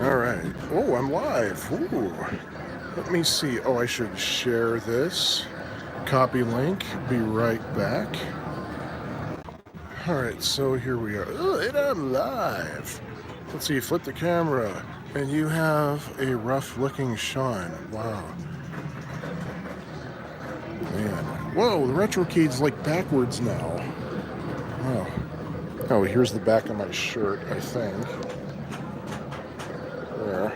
All right. Oh, I'm live. Ooh. Let me see. Oh, I should share this. Copy link. Be right back. All right, so here we are. Oh, and I'm live. Let's see. Flip the camera. And you have a rough-looking Sean. Wow. Man. Whoa, the RetroCade's like backwards now. Wow. Oh, here's the back of my shirt, I think. There.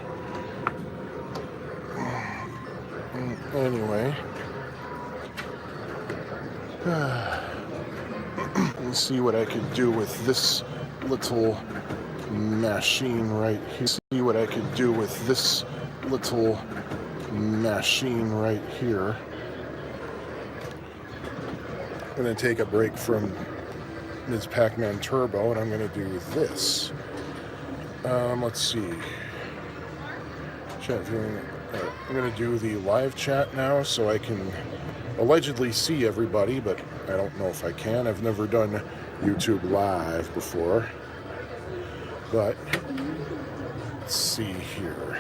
Anyway. Let's see what I can do with this little machine right here. See what I can do with this little machine right here. I'm going to take a break from Ms. Pac-Man Turbo, and I'm going to do this. Let's see. Chat viewing. I'm going to do the live chat now so I can allegedly see everybody, but I don't know if I can. I've never done YouTube Live before. But let's see here.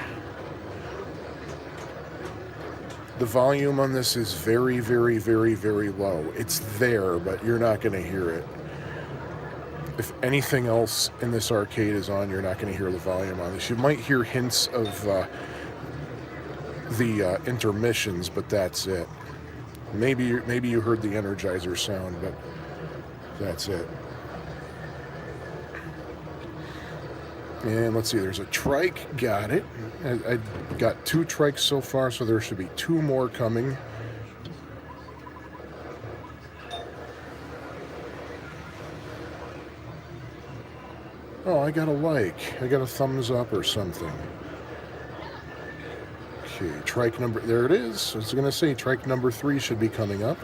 The volume on this is very, very, very, very low. It's there, but you're not going to hear it. If anything else in this arcade is on, you're not going to hear the volume on this. You might hear hints of the intermissions, but that's it. Maybe you heard the Energizer sound, but that's it. And let's see, there's a trike, got it. I got 2 trikes so far, so there should be 2 more coming. Oh, I got a like. I got a thumbs up or something. Okay, trike number, there it is. I was going to say trike number 3 should be coming up.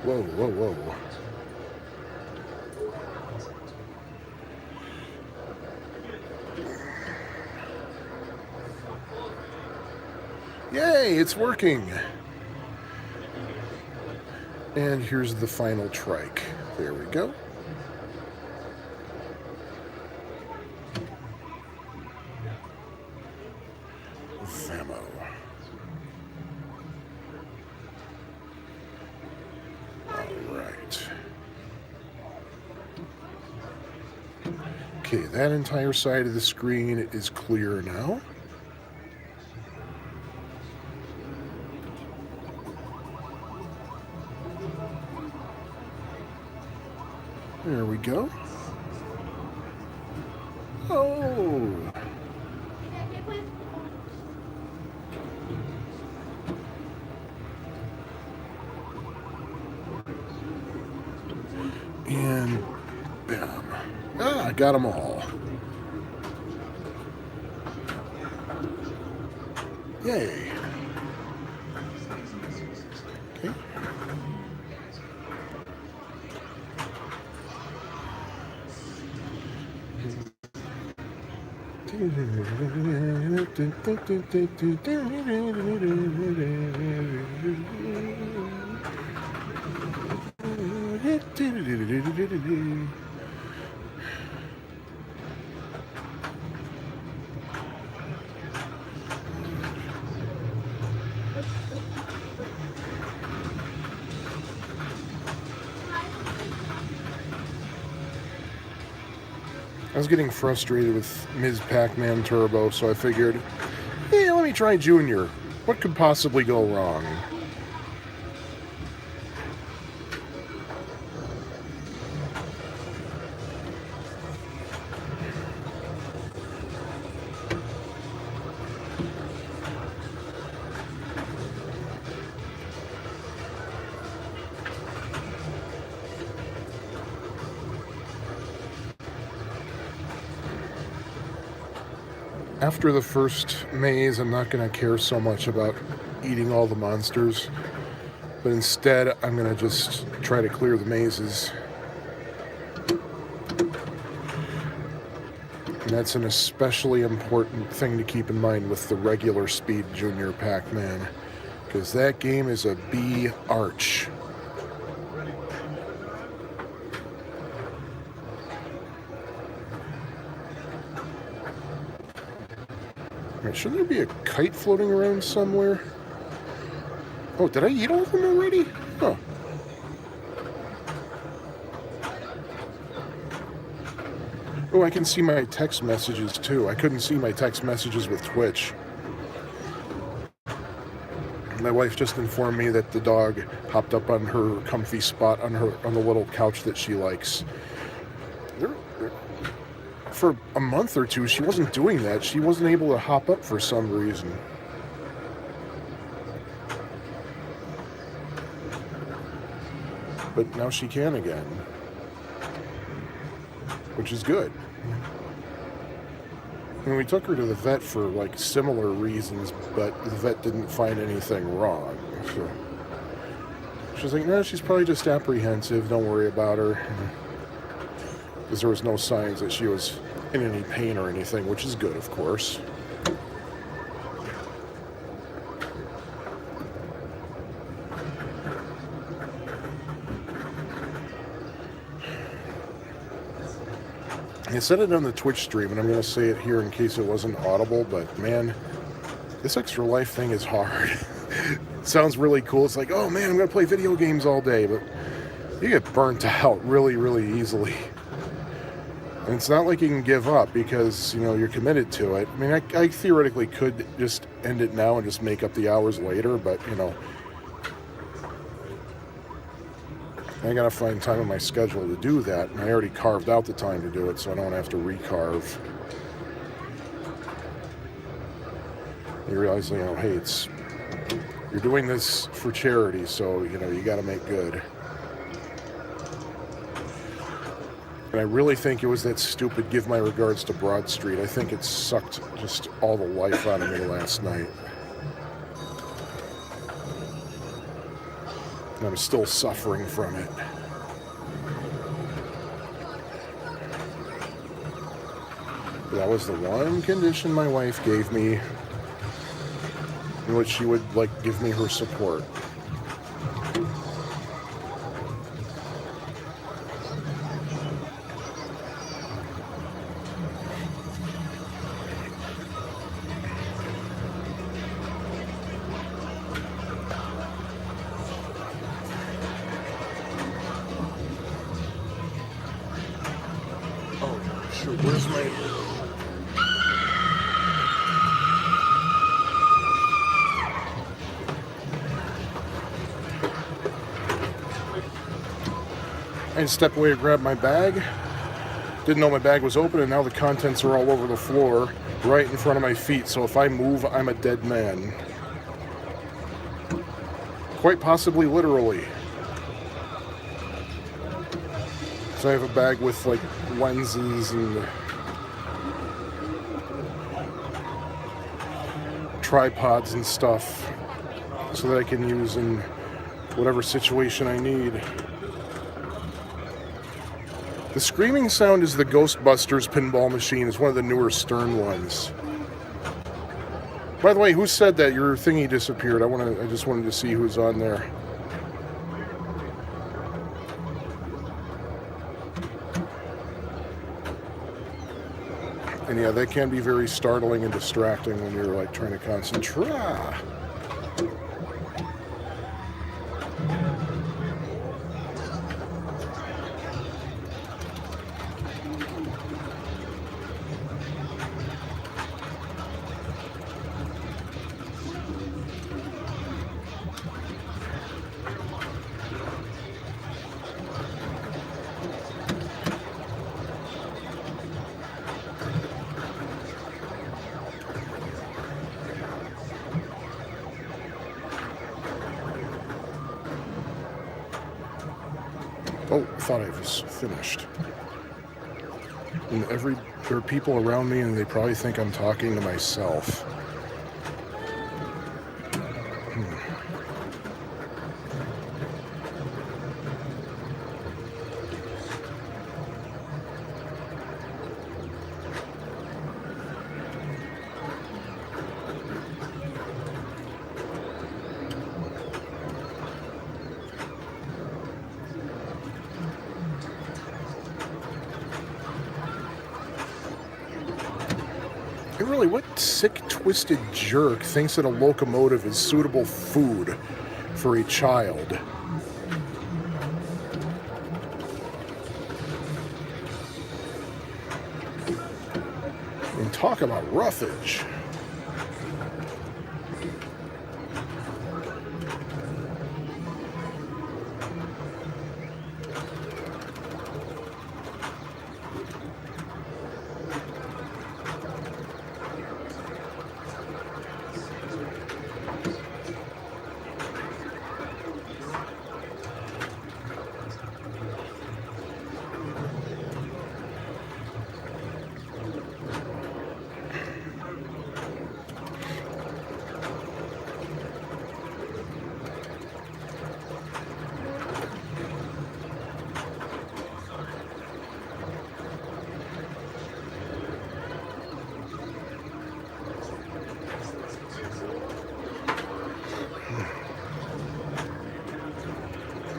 Whoa, whoa, whoa. Yay, it's working. And here's the final trike. There we go. Vamo. All right. Okay, that entire side of the screen is clear now. There we go. Oh. And bam. Ah, I got them all. Yay. Okay. I was getting frustrated with Ms. Pac-Man Turbo, so I figured, hey, let me try Junior. What could possibly go wrong? After the first maze, I'm not going to care so much about eating all the monsters, but instead I'm going to just try to clear the mazes. And that's an especially important thing to keep in mind with the regular speed Junior Pac-Man, because that game is a B-arch. Right, shouldn't there be a kite floating around somewhere? Oh, did I eat all of them already? Huh. Oh, I can see my text messages too. I couldn't see my text messages with Twitch. My wife just informed me that the dog hopped up on her comfy spot on the little couch that she likes. For a month or two, she wasn't doing that. She wasn't able to hop up for some reason. But now she can again, which is good. And we took her to the vet for like similar reasons, but the vet didn't find anything wrong. So she's like, no, she's probably just apprehensive. Don't worry about her. Because there was no signs that she was in any pain or anything, which is good, of course. I said it on the Twitch stream, and I'm going to say it here in case it wasn't audible, but man, this Extra Life thing is hard. It sounds really cool. It's like, oh man, I'm going to play video games all day, but you get burnt out really, really easily. And it's not like you can give up because, you know, you're committed to it. I mean, I theoretically could just end it now and just make up the hours later, but, you know, I gotta find time in my schedule to do that, and I already carved out the time to do it, so I don't have to recarve. You realize, you know, hey, you're doing this for charity, so, you know, you gotta make good. And I really think it was that stupid give my regards to Broad Street. I think it sucked just all the life out of me last night. And I'm still suffering from it. But that was the one condition my wife gave me in which she would, like, give me her support. Where's my... I stepped away to grab my bag. Didn't know my bag was open, and now the contents are all over the floor, right in front of my feet. So if I move, I'm a dead man. Quite possibly literally. So I have a bag with like lenses and tripods and stuff so that I can use in whatever situation I need. The screaming sound is the Ghostbusters pinball machine. It's one of the newer Stern ones. By the way, who said that your thingy disappeared? I just wanted to see who's on there. And yeah, that can be very startling and distracting when you're like trying to concentrate. Oh, I thought I was finished. And there are people around me, and they probably think I'm talking to myself. And really, what sick, twisted jerk thinks that a locomotive is suitable food for a child? And talk about roughage.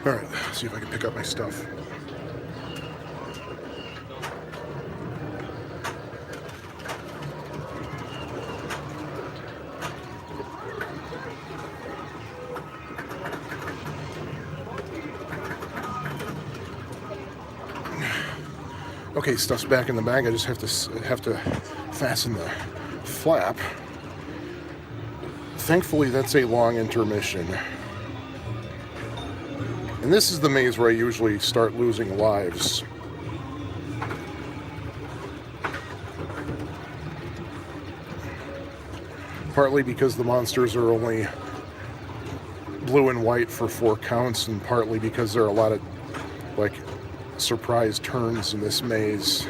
All right, see if I can pick up my stuff. Okay, stuff's back in the bag. I just have to fasten the flap. Thankfully, that's a long intermission. And this is the maze where I usually start losing lives. Partly because the monsters are only blue and white for 4 counts, and partly because there are a lot of, like, surprise turns in this maze.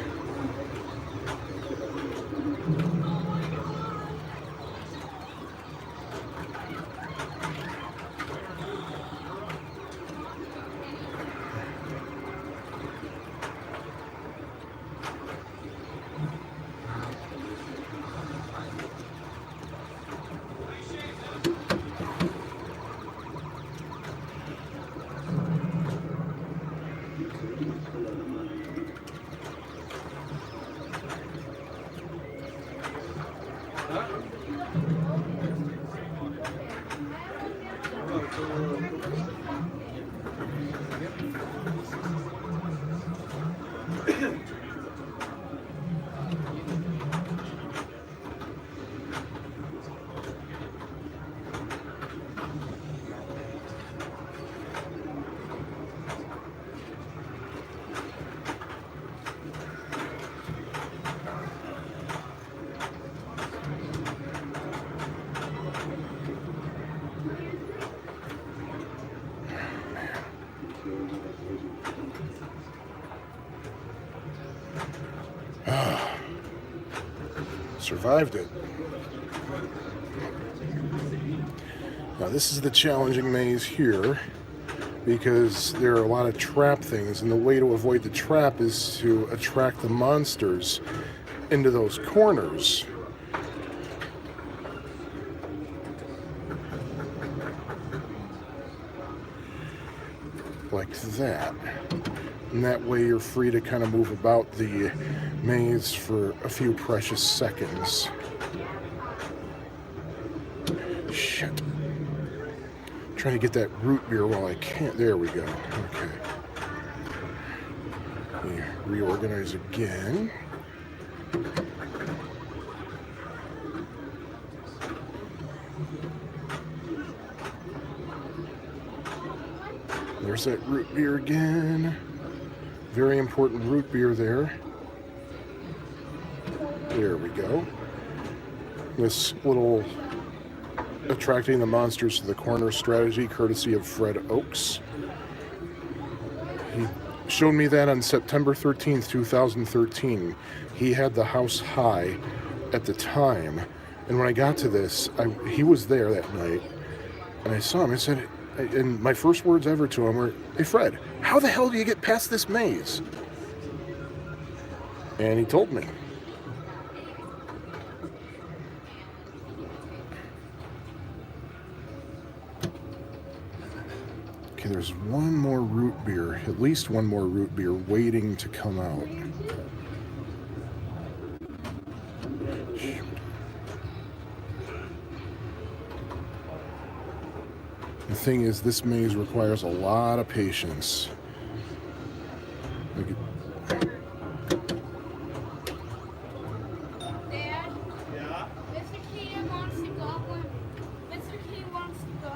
Survived it. Now this is the challenging maze here because there are a lot of trap things, and the way to avoid the trap is to attract the monsters into those corners. Like that. And that way you're free to kind of move about the maze for a few precious seconds. Shit. Trying to get that root beer while I can't. There we go. Okay. Let me reorganize again. There's that root beer again. Very important root beer there. There we go. This little attracting the monsters to the corner strategy, courtesy of Fred Oakes. He showed me that on September 13th, 2013. He had the house high at the time. And when I got to this, he was there that night. And I saw him. I said, and my first words ever to him were, "Hey Fred, how the hell do you get past this maze?" And he told me. Okay, there's one more root beer, at least one more root beer waiting to come out. The thing is, this maze requires a lot of patience. Dad? Yeah? Mr. Key wants to go. Mr. Key wants to go.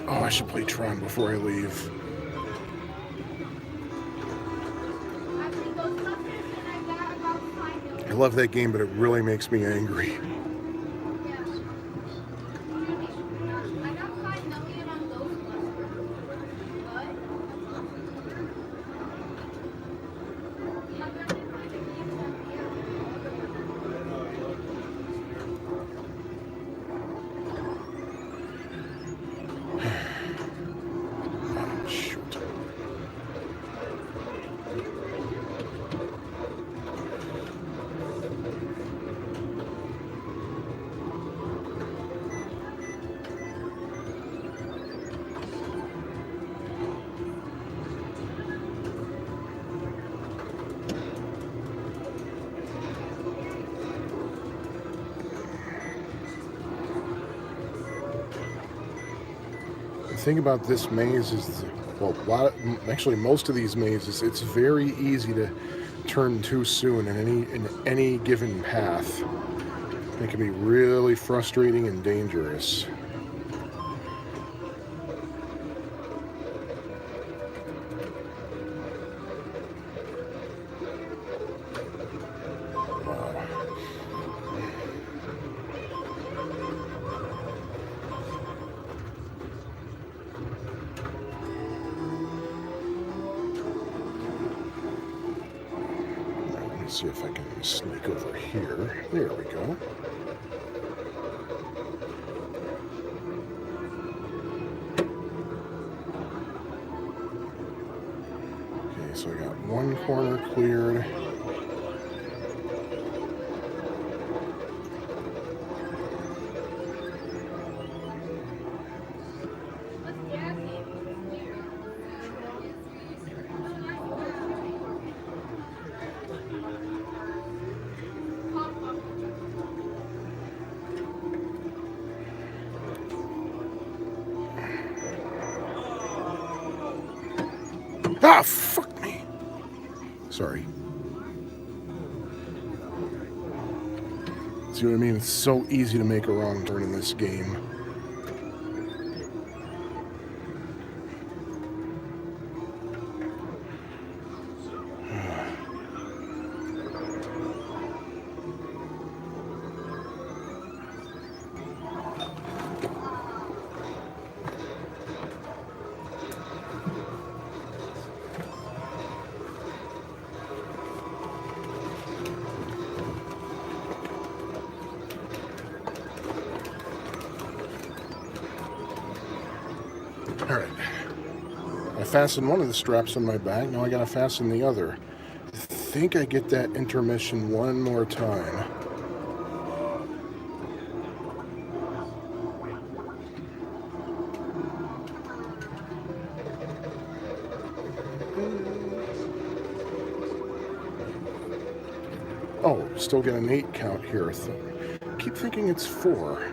Oh, I should play Tron before I leave. I love that game, but it really makes me angry. Shoot. The thing about this maze is, well, actually most of these mazes, it's very easy to turn too soon in any given path. It can be really frustrating and dangerous. See if I can sneak over here. There we go. Okay, so I got one corner cleared. Ah, fuck me. Sorry. See what I mean? It's so easy to make a wrong turn in this game. Alright. I fastened one of the straps on my back, now I gotta fasten the other. I think I get that intermission one more time. Oh, still get an 8 count here. Keep thinking it's 4.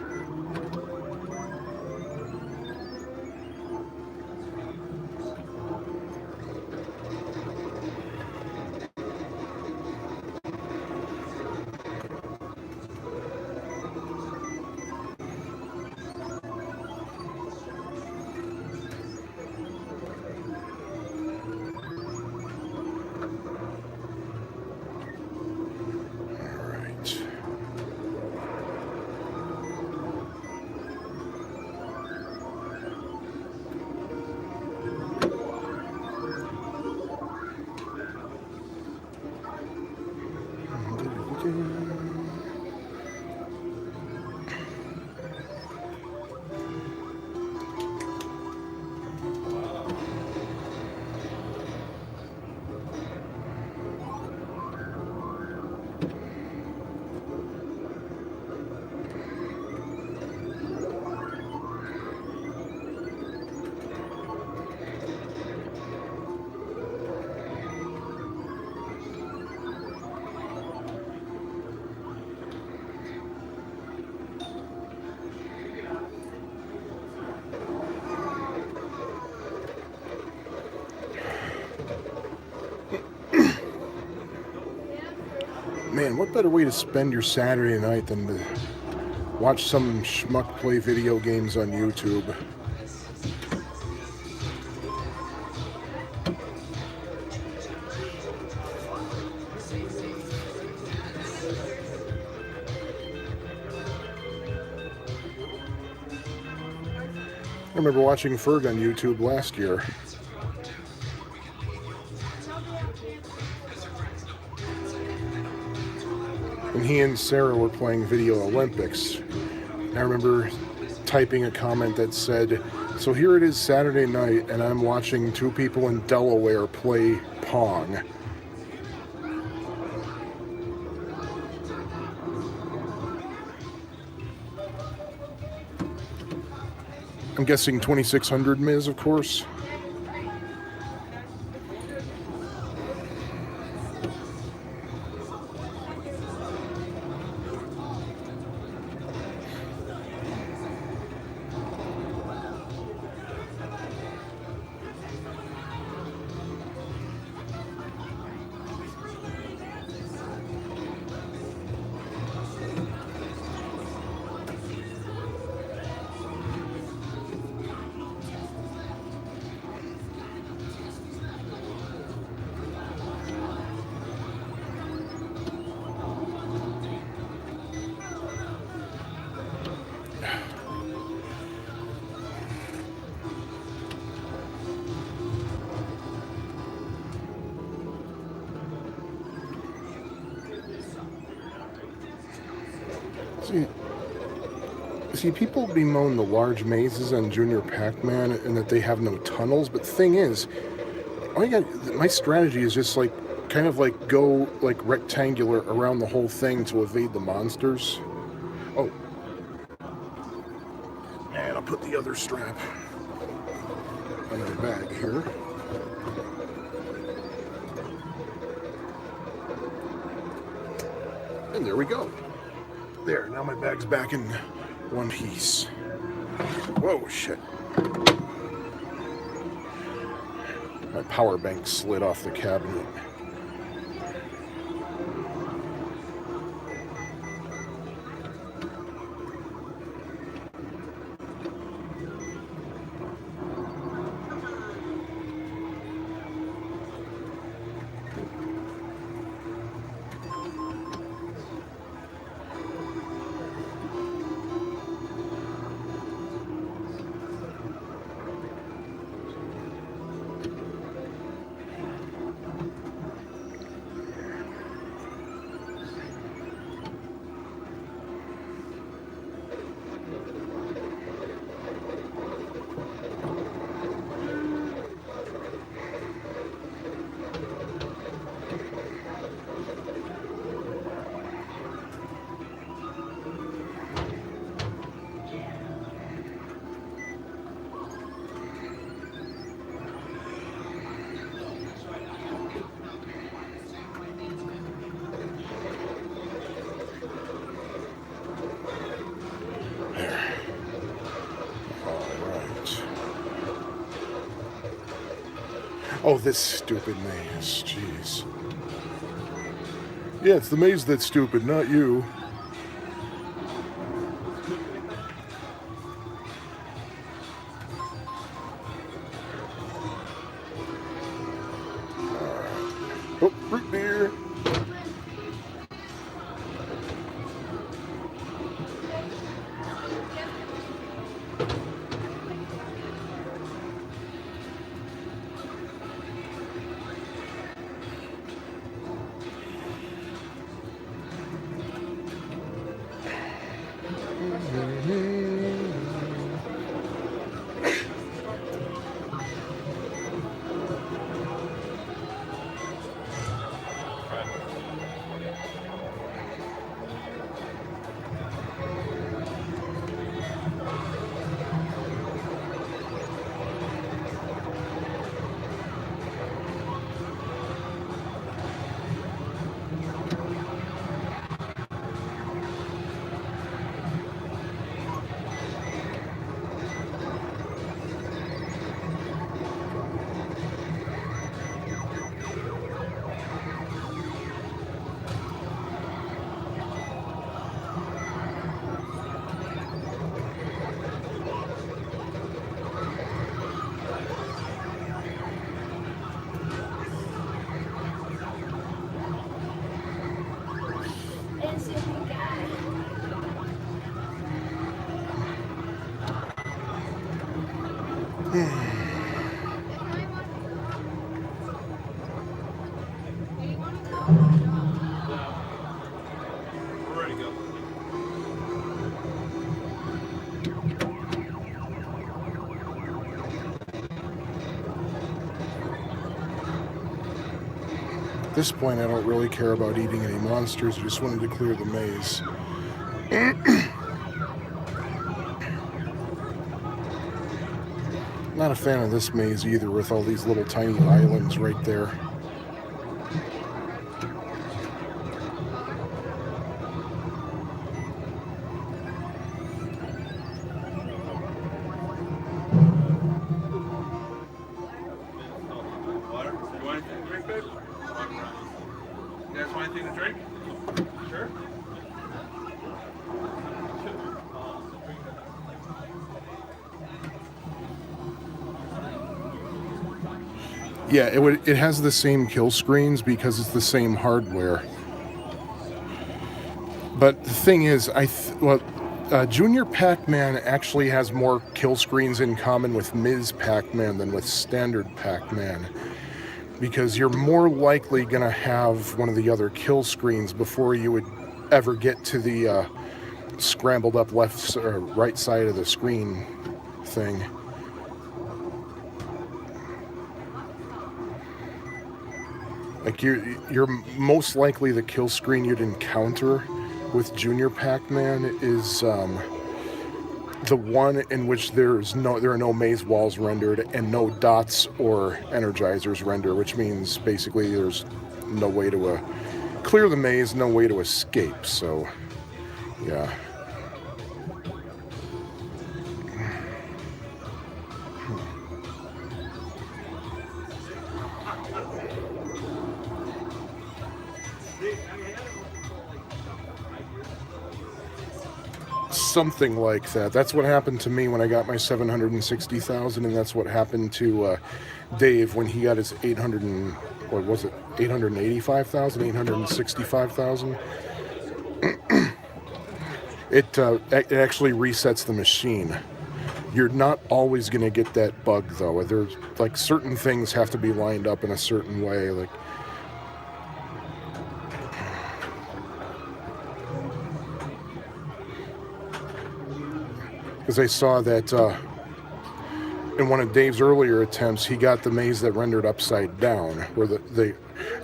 Man, what better way to spend your Saturday night than to watch some schmuck play video games on YouTube? I remember watching Ferg on YouTube last year. And he and Sarah were playing Video Olympics. And I remember typing a comment that said, "So here it is Saturday night, and I'm watching two people in Delaware play Pong." I'm guessing 2600 Ms, of course. See, people bemoan the large mazes on Junior Pac-Man and that they have no tunnels, but the thing is, my strategy is just like, kind of like go like rectangular around the whole thing to evade the monsters. Oh. And I'll put the other strap on my bag here. And there we go. There, now my bag's back in one piece. Whoa, shit. My power bank slid off the cabinet. Oh, this stupid maze. Jeez. Yeah, it's the maze that's stupid, not you. Oh, root beer. We're ready to go. At this point, I don't really care about eating any monsters. I just wanted to clear the maze. Not a fan of this maze either, with all these little tiny islands right there. Water? You want anything to drink, babe? You guys want anything to drink? Sure. Yeah, it has the same kill screens because it's the same hardware. But the thing is, Junior Pac-Man actually has more kill screens in common with Ms. Pac-Man than with standard Pac-Man, because you're more likely going to have one of the other kill screens before you would ever get to the scrambled up left or right side of the screen thing. Like you're most likely the kill screen you'd encounter with Junior Pac-Man is the one in which there are no maze walls rendered and no dots or energizers rendered, which means basically there's no way to clear the maze, no way to escape. So, yeah. Something like that. That's what happened to me when I got my 760,000, and that's what happened to Dave when he got his 885,000, 865,000. It actually resets the machine. You're not always going to get that bug though. There's like certain things have to be lined up in a certain way, like. Because I saw that in one of Dave's earlier attempts, he got the maze that rendered upside down, where the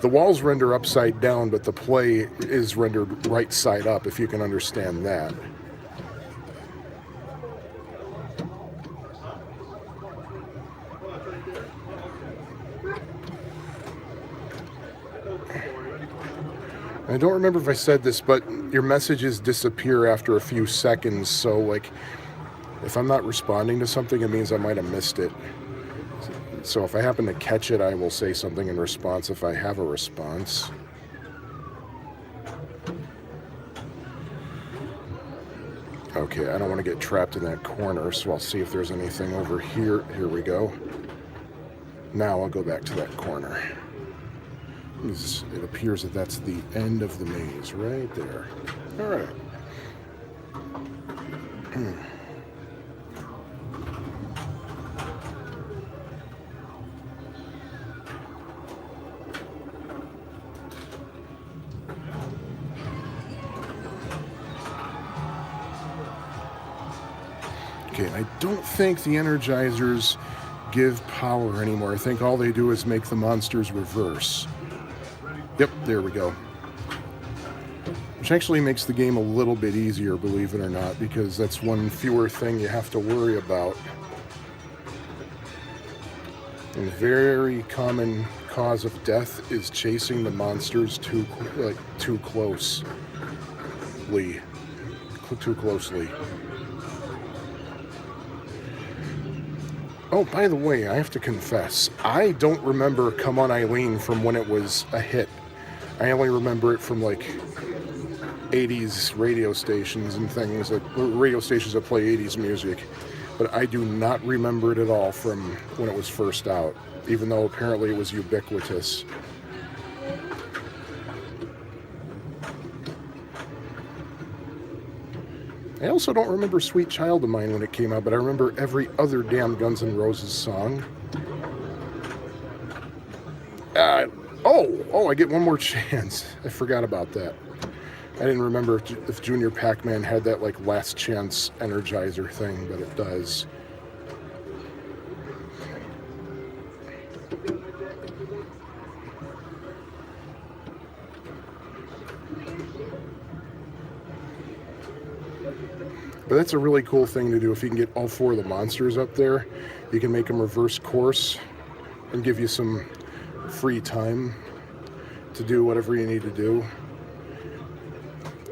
walls render upside down, but the play is rendered right side up, if you can understand that. I don't remember if I said this, but your messages disappear after a few seconds, so like, if I'm not responding to something, it means I might have missed it. So if I happen to catch it, I will say something in response if I have a response. Okay, I don't want to get trapped in that corner, so I'll see if there's anything over here. Here we go. Now I'll go back to that corner. It appears that that's the end of the maze right there. All right. Okay, I don't think the energizers give power anymore. I think all they do is make the monsters reverse. Yep, there we go. Which actually makes the game a little bit easier, believe it or not, because that's one fewer thing you have to worry about. And a very common cause of death is chasing the monsters too closely. Oh, by the way, I have to confess, I don't remember Come On Eileen from when it was a hit. I only remember it from like 80s radio stations and things, like radio stations that play 80s music. But I do not remember it at all from when it was first out, even though apparently it was ubiquitous. I also don't remember Sweet Child of Mine when it came out, but I remember every other damn Guns N' Roses song. Oh, I get one more chance. I forgot about that. I didn't remember if Junior Pac-Man had that like last chance energizer thing, but it does. But that's a really cool thing to do. If you can get all 4 of the monsters up there, you can make them reverse course and give you some free time to do whatever you need to do.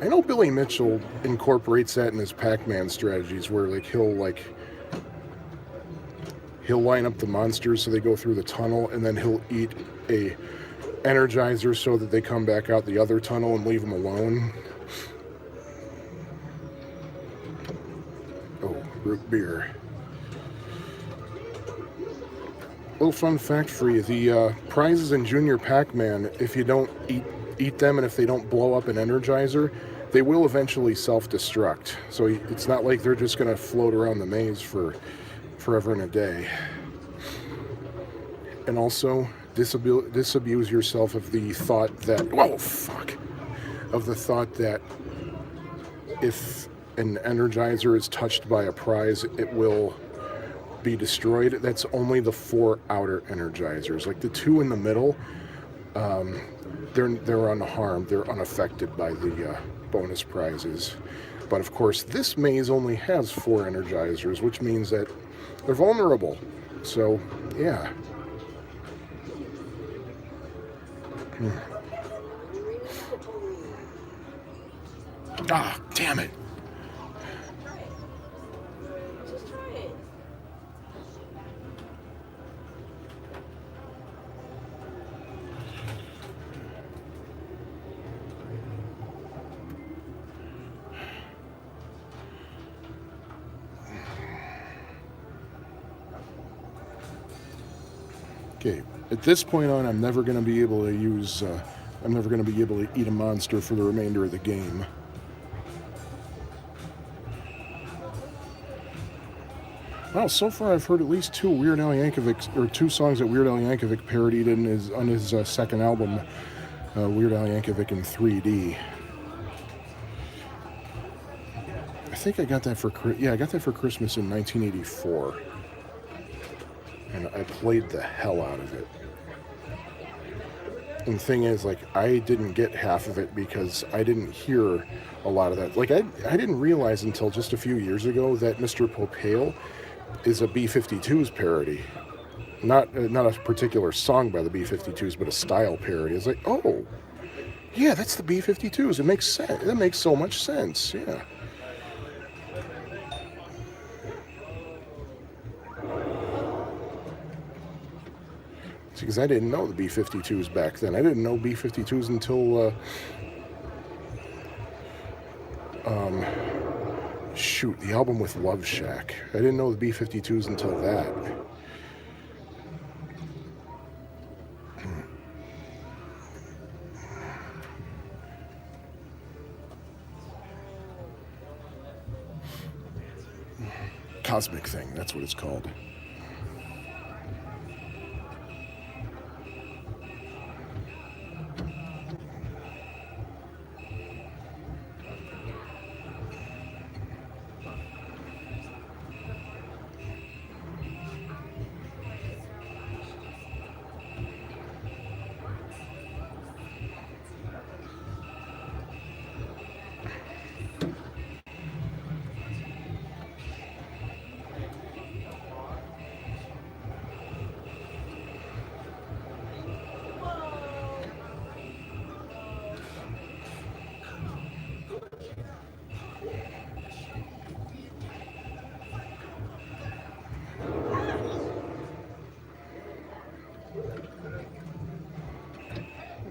I know Billy Mitchell incorporates that in his Pac-Man strategies, where like he'll line up the monsters so they go through the tunnel, and then he'll eat a energizer so that they come back out the other tunnel and leave them alone. Oh, root beer. Little fun fact for you: the prizes in Junior Pac-Man, if you don't eat them and if they don't blow up an energizer, they will eventually self-destruct. So it's not like they're just going to float around the maze for forever and a day. And also, disabuse yourself of the thought that, of the thought that if an energizer is touched by a prize, it will be destroyed. That's only the 4 outer energizers. Like the 2 in the middle, they're unharmed. They're unaffected by the bonus prizes. But of course, this maze only has 4 energizers, which means that they're vulnerable. So, yeah. Ah, damn it. Just try it. Okay, at this point on, I'm never going to be able to use, I'm never going to be able to eat a monster for the remainder of the game. Well, so far I've heard at least 2 Weird Al Yankovic, or 2 songs that Weird Al Yankovic parodied on his second album, Weird Al Yankovic in 3D. I think I got that for Christmas in 1984. And I played the hell out of it. And the thing is, like, I didn't get half of it because I didn't hear a lot of that. Like, I didn't realize until just a few years ago that Mr. Popale is a B-52s parody. Not a particular song by the B-52s, but a style parody. It's like, oh, yeah, that's the B-52s. It makes sense. That makes so much sense, yeah. Because I didn't know the B-52s back then. I didn't know B-52s until, the album with Love Shack. I didn't know the B-52s until that. Cosmic Thing, that's what it's called.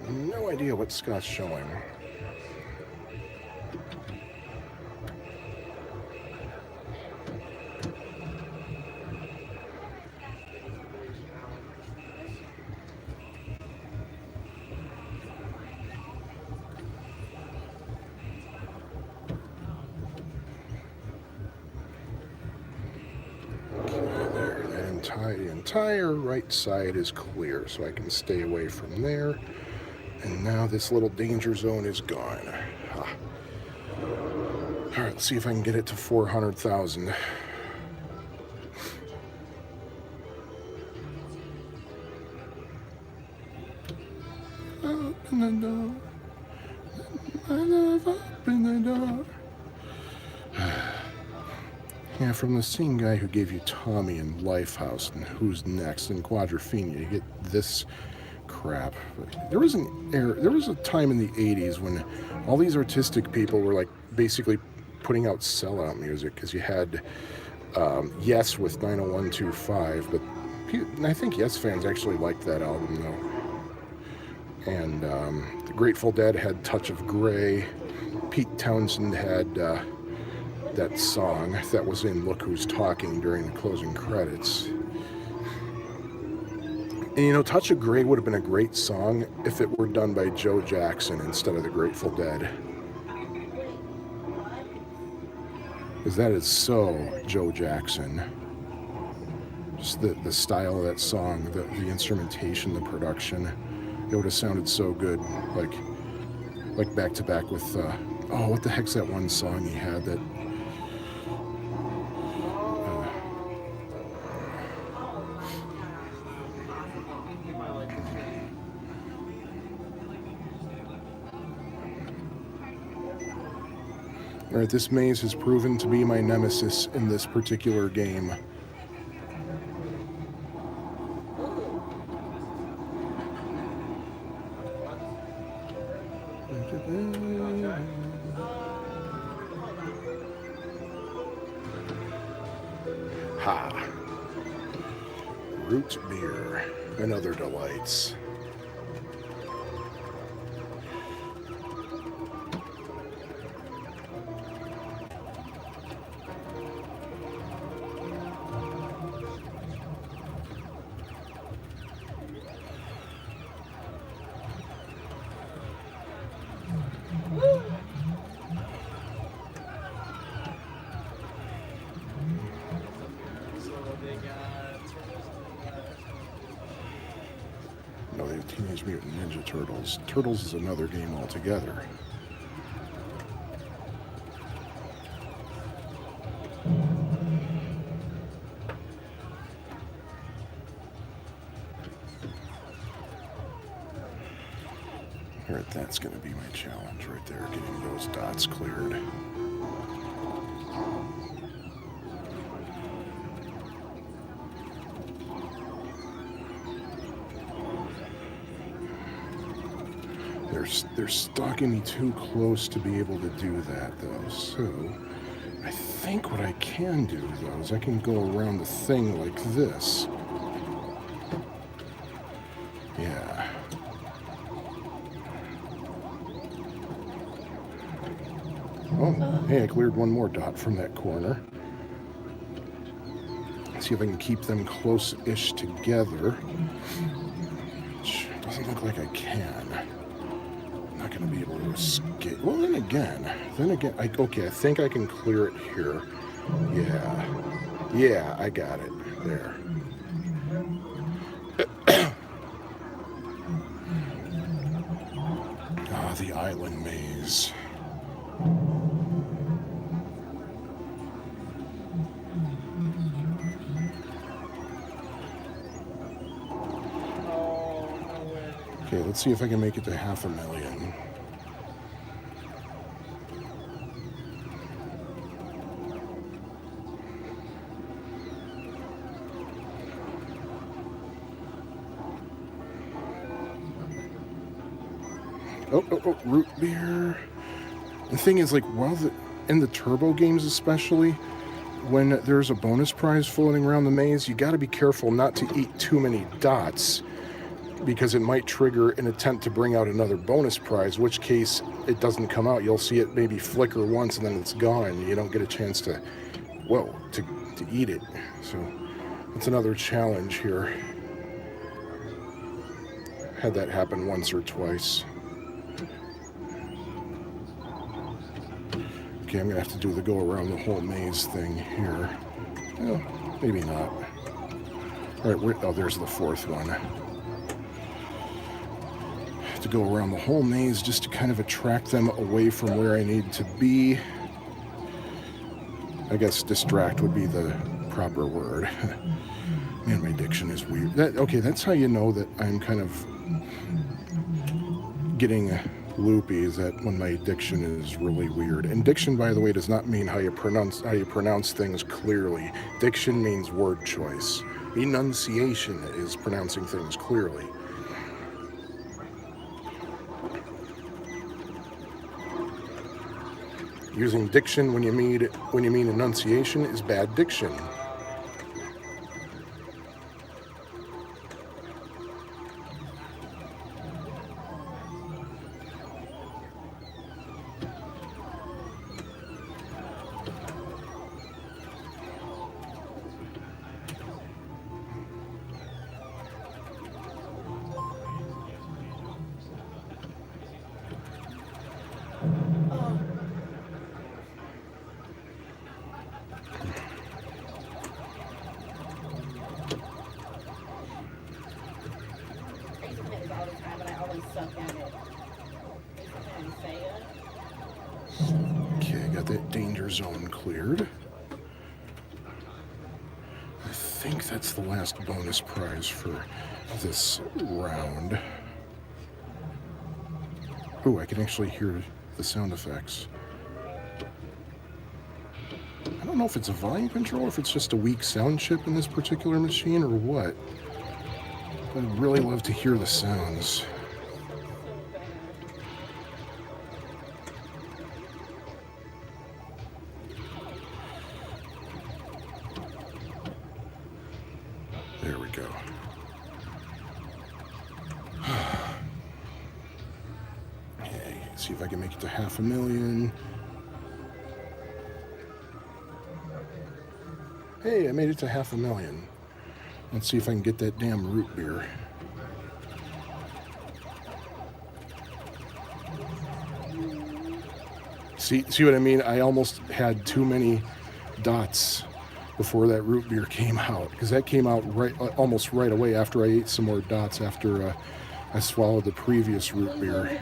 No idea what Scott's showing. The entire right side is clear, so I can stay away from there. And now this little danger zone is gone. Ah. All right, let's see if I can get it to 400,000. Open the door. My love, open the door. Yeah, from the same guy who gave you Tommy and Lifehouse and Who's Next and Quadrophenia, you get this crap. There was a time in the 80s when all these artistic people were like basically putting out sellout music, because you had Yes with 90125, but I think Yes fans actually liked that album though. And the Grateful Dead had Touch of Grey. Pete Townsend had that song that was in Look Who's Talking during the closing credits. And you know, Touch of Grey would have been a great song if it were done by Joe Jackson instead of the Grateful Dead. Because that is so Joe Jackson. Just the style of that song, the instrumentation, the production. It would have sounded so good, like back to back with, oh, what the heck's that one song he had that, Alright, this maze has proven to be my nemesis in this particular game. Ha! Root beer and other delights. No, they have Teenage Mutant Ninja Turtles. Turtles is another game altogether. Alright, that's going to be my challenge right there, getting those dots cleared. They're stalking me too close to be able to do that, though. So, I think what I can do, though, is I can go around the thing like this. Yeah. Oh, hey, I cleared one more dot from that corner. Let's see if I can keep them close-ish together. Which doesn't look like I can. Not going to be able to escape. Well, then again, okay, I think I can clear it here. Yeah, I got it. There. Ah, the island maze. Okay, let's see if I can make it to 500,000. Oh, root beer. The thing is, like, in the turbo games especially, when there's a bonus prize floating around the maze, you gotta be careful not to eat too many dots, because it might trigger an attempt to bring out another bonus prize, which case it doesn't come out. You'll see it maybe flicker once and then it's gone. You don't get a chance to eat it. So it's another challenge here. Had that happen once or twice. Okay, I'm gonna have to do the go around the whole maze thing here. Well, maybe not. All right, there's the fourth one. to go around the whole maze just to kind of attract them away from where I need to be. I guess distract would be the proper word. Man, my diction is weird. Okay, that's how you know that I'm kind of getting loopy, is that when my diction is really weird. And diction, by the way, does not mean how you pronounce things clearly. Diction means word choice. Enunciation is pronouncing things clearly. Using diction when you mean enunciation is bad diction. Okay, I got that danger zone cleared. I think that's the last bonus prize for this round. Oh, I can actually hear the sound effects. I don't know if it's a volume control or if it's just a weak sound chip in this particular machine or what. I'd really love to hear the sounds. There we go. Okay, see if I can make it to 500,000. Hey, I made it to 500,000. Let's see if I can get that damn root beer. See what I mean? I almost had too many dots before that root beer came out, because that came out almost right away after I ate some more dots after I swallowed the previous root beer.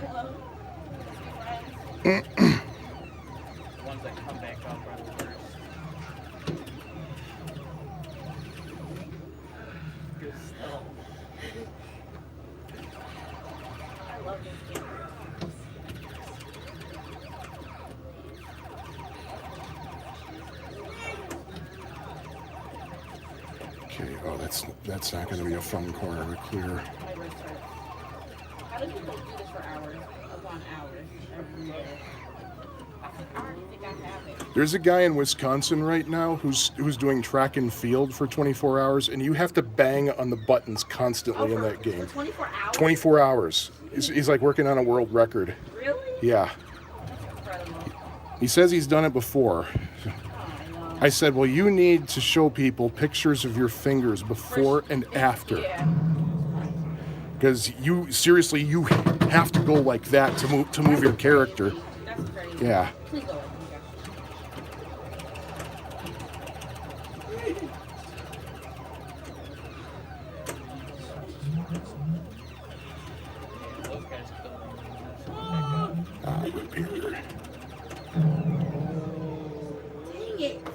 Okay, oh, that's not going to be a fun corner to clear. How do people do this for hours upon hours every day? I already think I have it. There's a guy in Wisconsin right now who's doing track and field for 24 hours, and you have to bang on the buttons constantly in that game. 24 hours? 24 hours. He's like working on a world record. Really? Yeah. That's incredible. He says he's done it before. I said, well, you need to show people pictures of your fingers before and after. Yeah. Because you have to go like that to move your character. That's crazy. Yeah. Please go. Root beer. Dang it.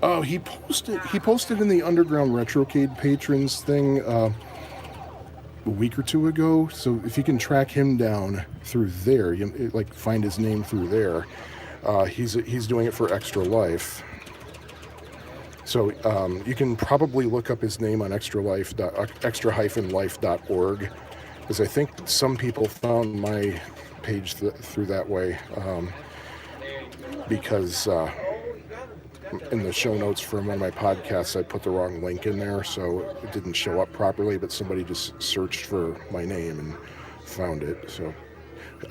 Oh, he posted in the Underground Retrocade patrons thing a week or two ago. So if you can track him down through there, you like find his name through there. He's doing it for Extra Life. So you can probably look up his name on extra-life.org, because I think some people found my page through that way, because in the show notes from one of my podcasts I put the wrong link in there, so it didn't show up properly, but somebody just searched for my name and found it. So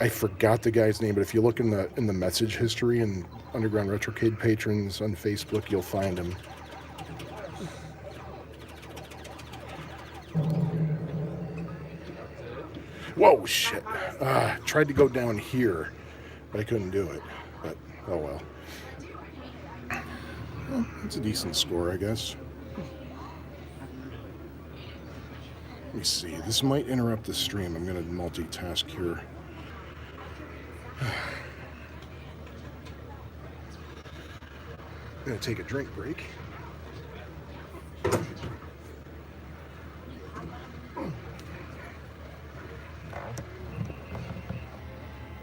I forgot the guy's name, but if you look in the message history and Underground Retrocade patrons on Facebook, you'll find him. Whoa, shit. Tried to go down here, but I couldn't do it. But, oh well. It's a decent score, I guess. Let me see. This might interrupt the stream. I'm going to multitask here. I'm going to take a drink break.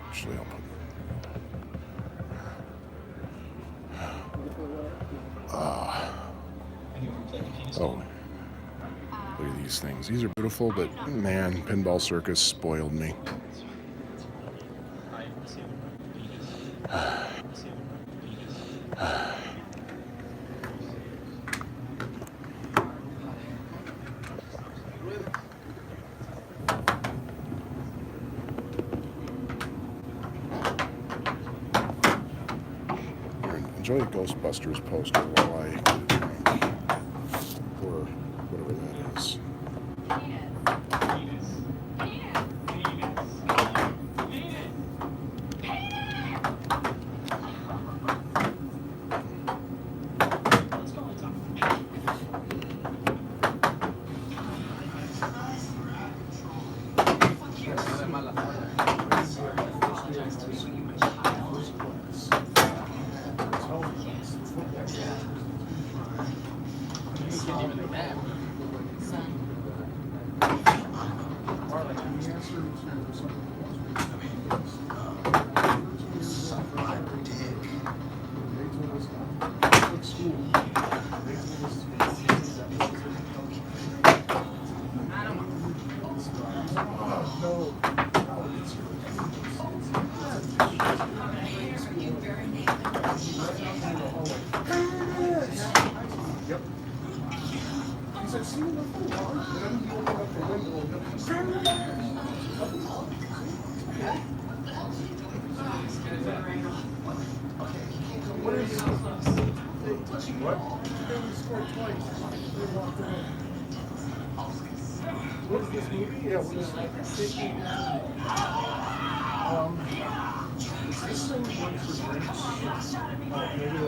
Actually, I'll put... Oh, look at these things. These are beautiful, but man, Pinball Circus spoiled me. Enjoy the Ghostbusters poster while I get a drink. Or whatever that is. What is this movie? Yeah, what is it? Is this thing one for drinks? Maybe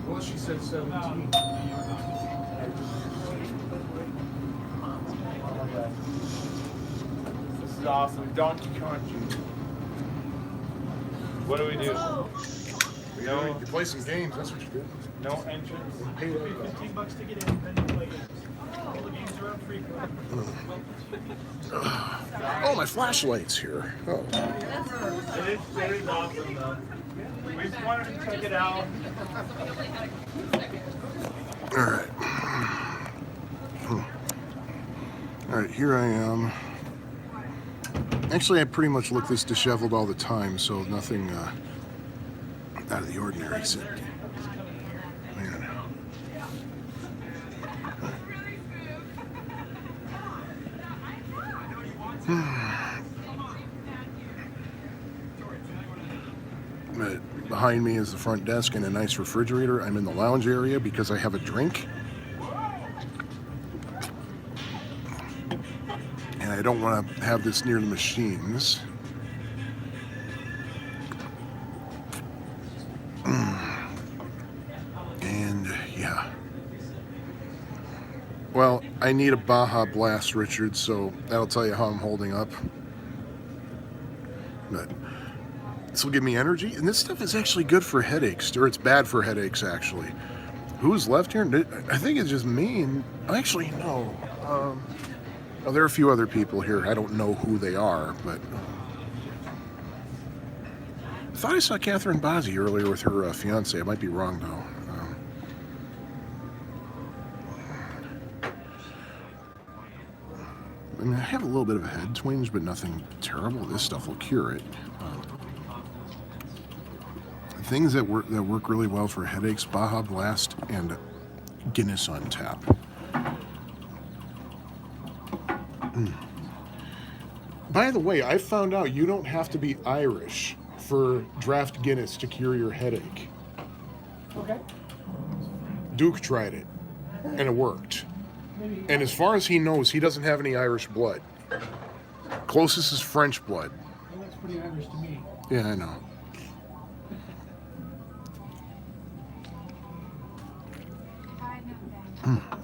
well, she said 17. This is awesome. Donkey Country. What do we do? No, You play some games, that's what you do. no entrance. Pay $15 to get in, then you play games. All the games are up free. Oh, my flashlight's here. Oh. It is awesome though. We just wanted to check it out. All right. All right, here I am. Actually, I pretty much look this disheveled all the time, so nothing out of the ordinary. So, man. But behind me is the front desk and a nice refrigerator. I'm in the lounge area because I have a drink. And I don't want to have this near the machines. And yeah. Well, I need a Baja Blast, Richard, so that'll tell you how I'm holding up. But this will give me energy, and this stuff is actually good for headaches, or it's bad for headaches, actually. Who's left here? I think it's just me, and actually, no. Oh, there are a few other people here. I don't know who they are, but I thought I saw Catherine Bozzi earlier with her fiance. I might be wrong, though. I mean, I have a little bit of a head twinge, but nothing terrible. This stuff will cure it. Things that work really well for headaches: Baja Blast and Guinness on tap. By the way, I found out you don't have to be Irish for draft Guinness to cure your headache. Okay. Duke tried it, and it worked. And as far as he knows, he doesn't have any Irish blood. Closest is French blood. Well, that's pretty Irish to me. Yeah, I know. I know that.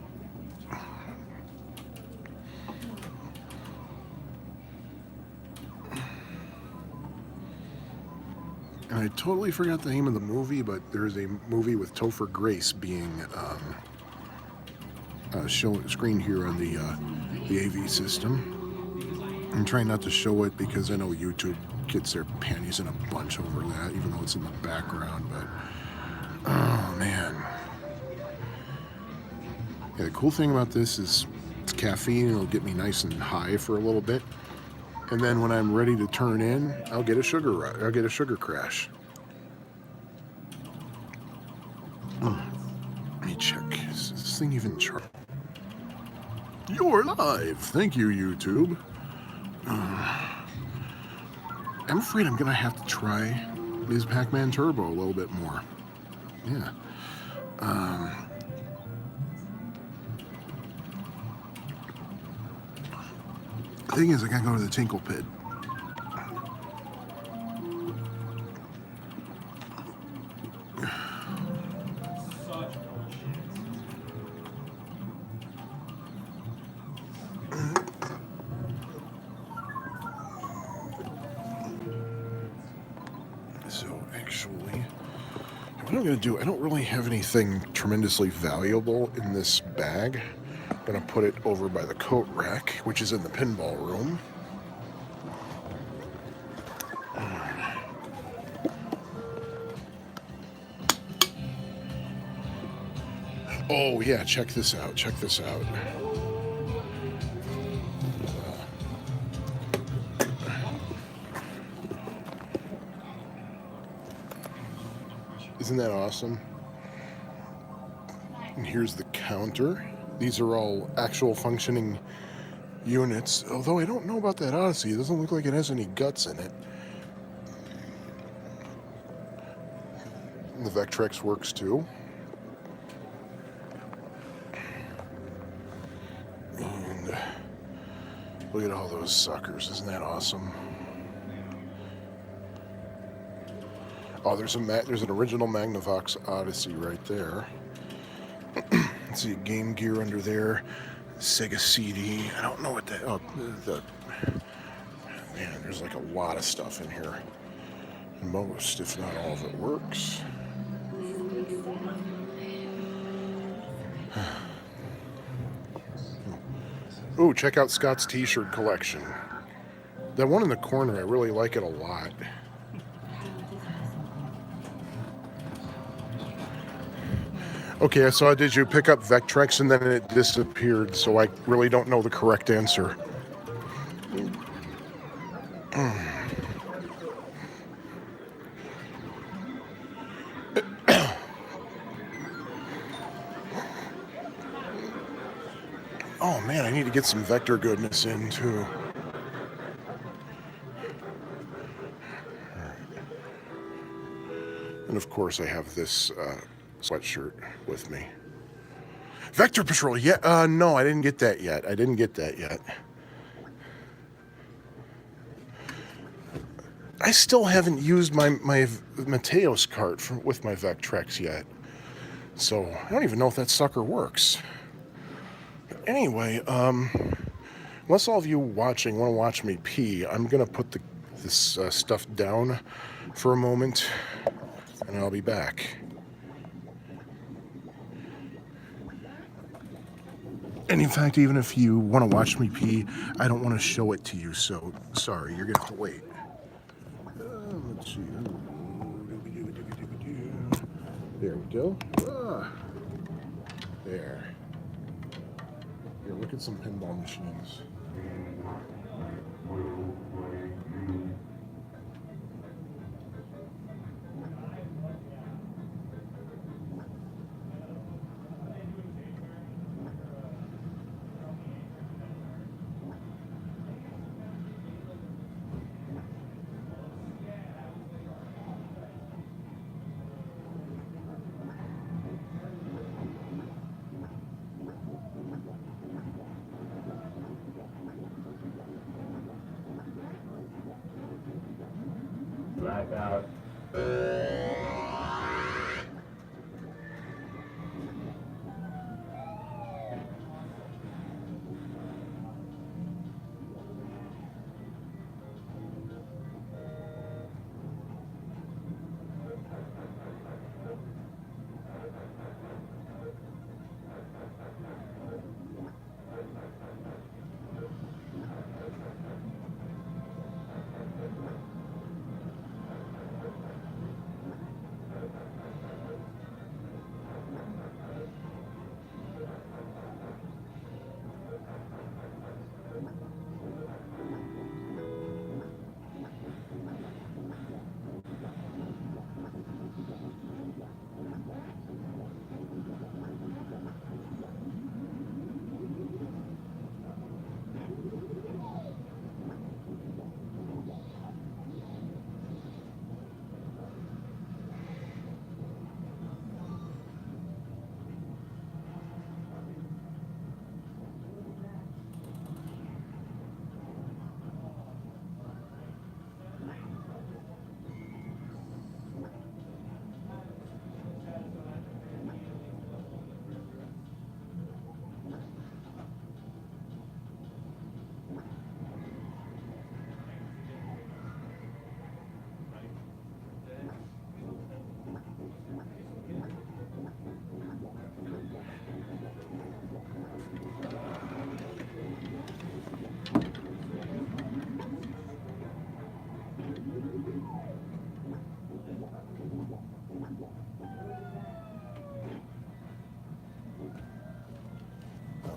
And I totally forgot the name of the movie, but there's a movie with Topher Grace being screened here on the AV system. I'm trying not to show it because I know YouTube gets their panties in a bunch over that, even though it's in the background. But oh man, yeah. The cool thing about this is it's caffeine. It'll get me nice and high for a little bit. And then when I'm ready to turn in, I'll get a sugar crash. Let me check. Is this thing even charged? You're live. Thank you, YouTube. I'm afraid I'm gonna have to try Ms. Pac-Man Turbo a little bit more. Yeah. The thing is, I gotta go to the Tinkle Pit. Such bullshit. So actually, what I'm gonna do, I don't really have anything tremendously valuable in this bag. I'm gonna put it over by the coat rack, which is in the pinball room. Oh yeah, check this out. Check this out. Isn't that awesome? And here's the counter. These are all actual functioning units, although I don't know about that Odyssey. It doesn't look like it has any guts in it. And the Vectrex works too. And look at all those suckers. Isn't that awesome? Oh, there's an original Magnavox Odyssey right there. Let's see, Game Gear under there, Sega CD. I don't know what that. Oh, man, there's like a lot of stuff in here. Most, if not all of it, works. Ooh, check out Scott's T-shirt collection. That one in the corner, I really like it a lot. Okay, so did you pick up Vectrex and then it disappeared, so I really don't know the correct answer. Oh man, I need to get some Vector goodness in too. And of course I have this sweatshirt with me. Vector Patrol, yeah, no, I didn't get that yet. I still haven't used my Mateos cart with my Vectrex yet. So, I don't even know if that sucker works. But anyway, unless all of you watching want to watch me pee, I'm going to put this stuff down for a moment, and I'll be back. And in fact, even if you want to watch me pee, I don't want to show it to you, so sorry, you're going to have to wait. Let's see. There we go. There. Here, look at some pinball machines. back out.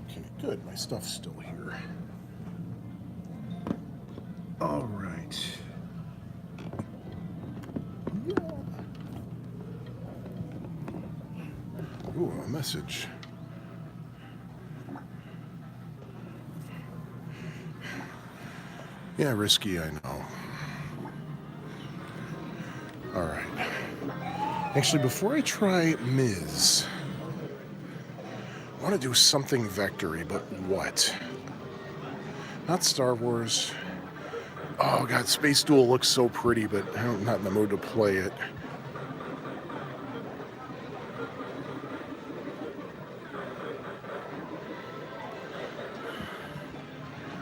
Okay, good. My stuff's still here. All right. Yeah. Ooh, a message. Yeah, risky, I know. All right. Actually, before I try Ms., I want to do something vectory, but what? Not Star Wars. Oh god, Space Duel looks so pretty, but I'm not in the mood to play it.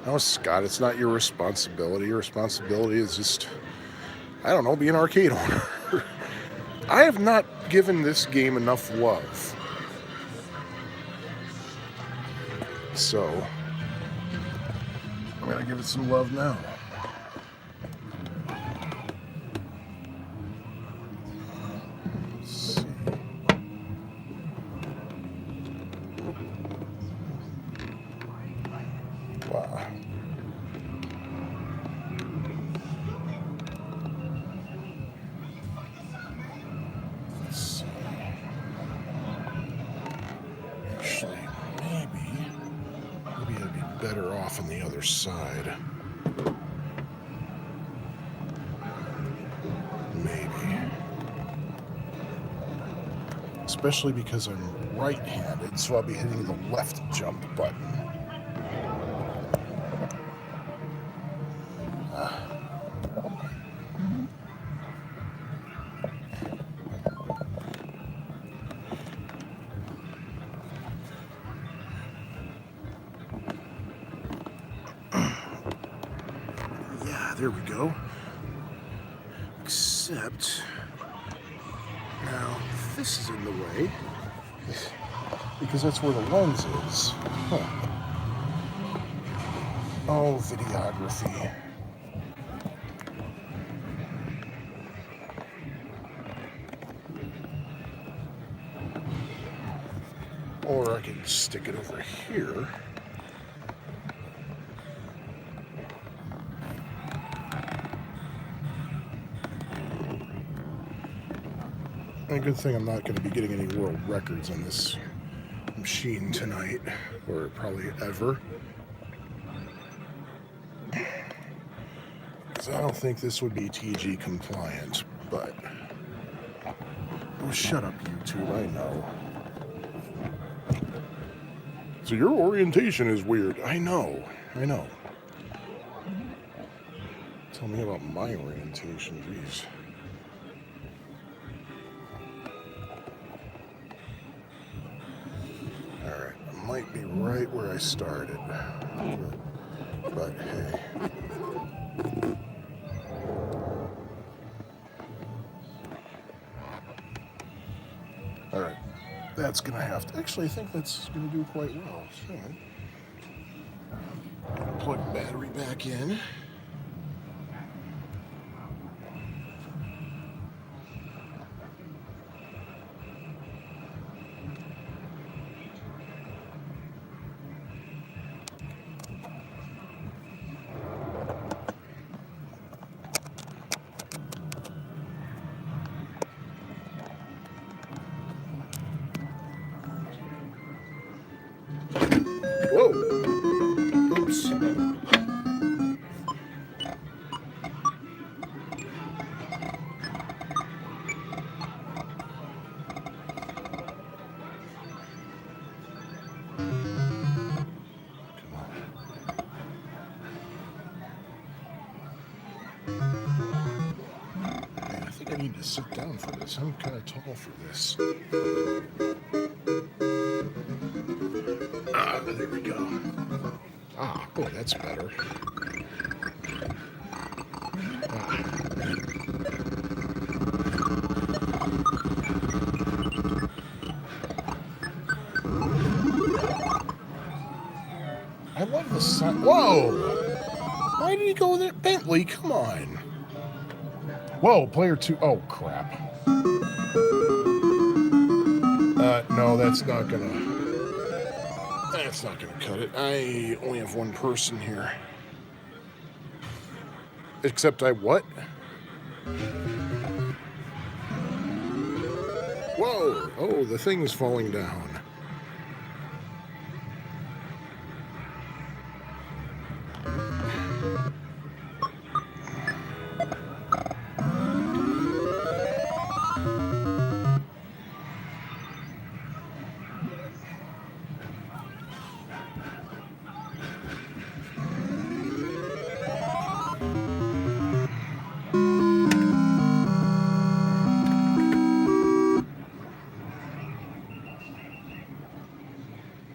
Oh, Scott, it's not your responsibility. Your responsibility is just, I don't know, be an arcade owner. I have not given this game enough love. So, I'm gonna give it some love now. Let's see. Wow. Let's see. Actually, maybe I'd be better off on the other side. Maybe. Especially because I'm right-handed, so I'll be hitting the left jump button. Yeah, there we go. Except, now, this is in the way, because that's where the lens is. Huh. Oh, videography. Or I can stick it over here. And a good thing I'm not going to be getting any world records on this machine tonight, or probably ever. Because I don't think this would be TG compliant, but... Oh, shut up, YouTube, I know. So your orientation is weird. I know. Tell me about my orientation, jeez. put me right where I started. But hey. Alright. That's going to have to... Actually, I think that's going to do quite well. So, plug battery back in. Whoa! Oops. Man, I think I need to sit down for this. I'm kind of tall for this. There we go. Oh, that's better. I love the sun. Whoa! Why did he go there? Bentley, come on. Whoa, player 2. Oh, crap. No, that's not gonna... That's not going to cut it. I only have one person here. Except I what? Whoa! Oh, the thing's falling down.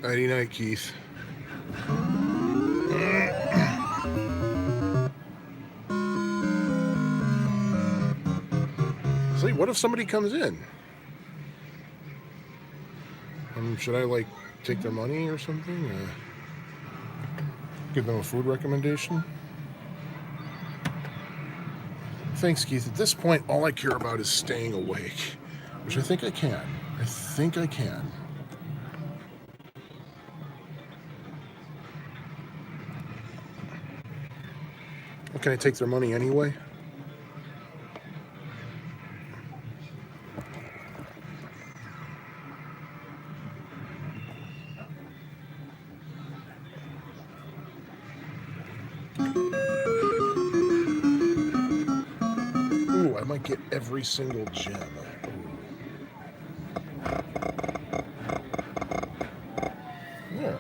Nighty night, Keith. See, what if somebody comes in? Should I, like, take their money or something? Give them a food recommendation? Thanks, Keith. At this point, all I care about is staying awake. Which I think I can. I think I can. Can I take their money anyway? Ooh, I might get every single gem. Yeah.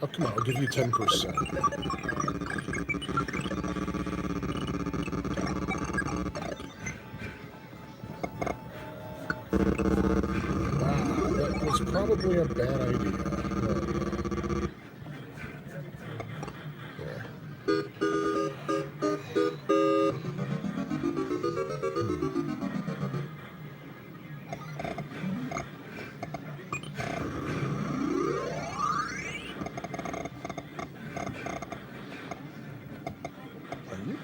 Oh, come on, I'll give you 10%. That was probably a bad idea. There.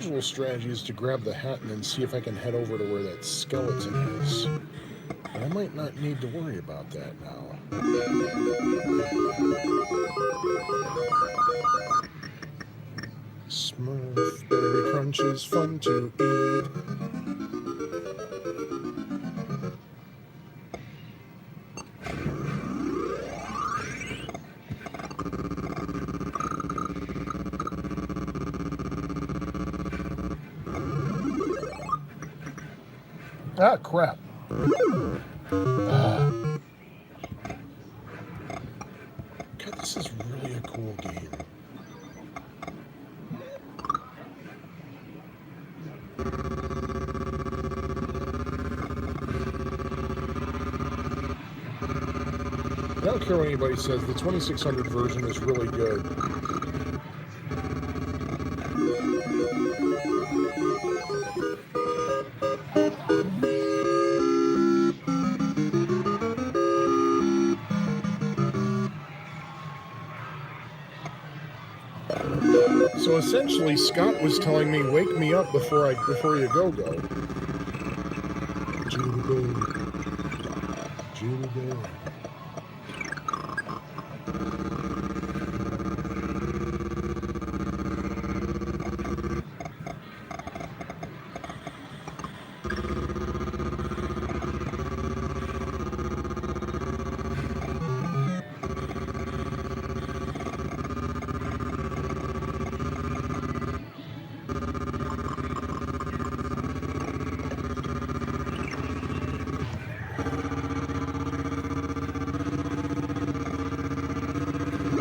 Usual strategy is to grab the hat and then see if I can head over to where that skeleton is. But I might not need to worry about that now. Smurf Berry Crunch is fun to eat. Ah, crap. God, this is really a cool game. I don't care what anybody says, the 2600 version is really good. So essentially, Scott was telling me, "Wake me up before you go." Julie, Julie.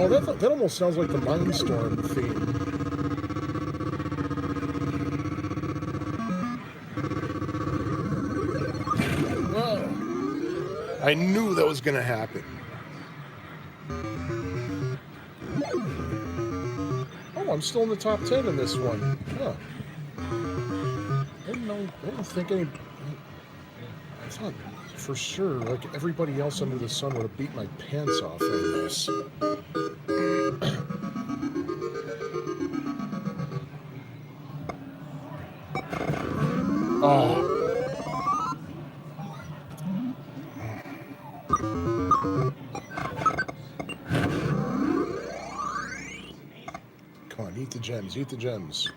Oh, that almost sounds like the Mindstorm theme. Whoa. I knew that was going to happen. Oh, I'm still in the top 10 in this one. Huh. I didn't think any... I thought for sure, like everybody else under the sun would have beat my pants off on this. Oh. Come on, eat the gems, eat the gems.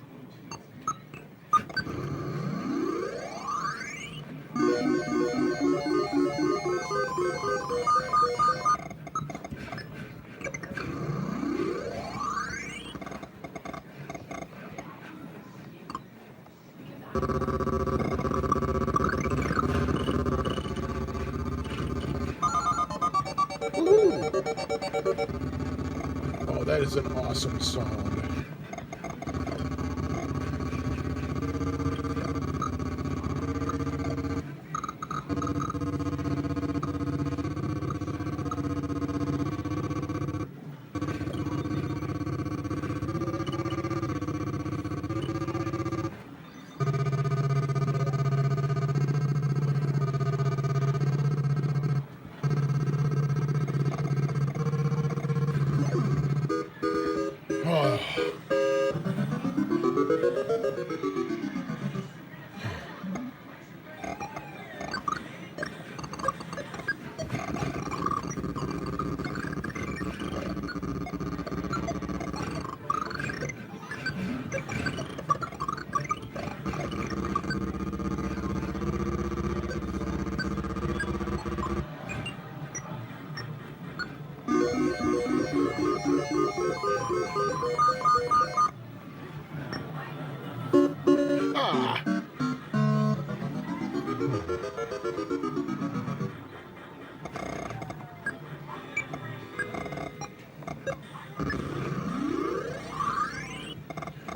Oh, that is an awesome song.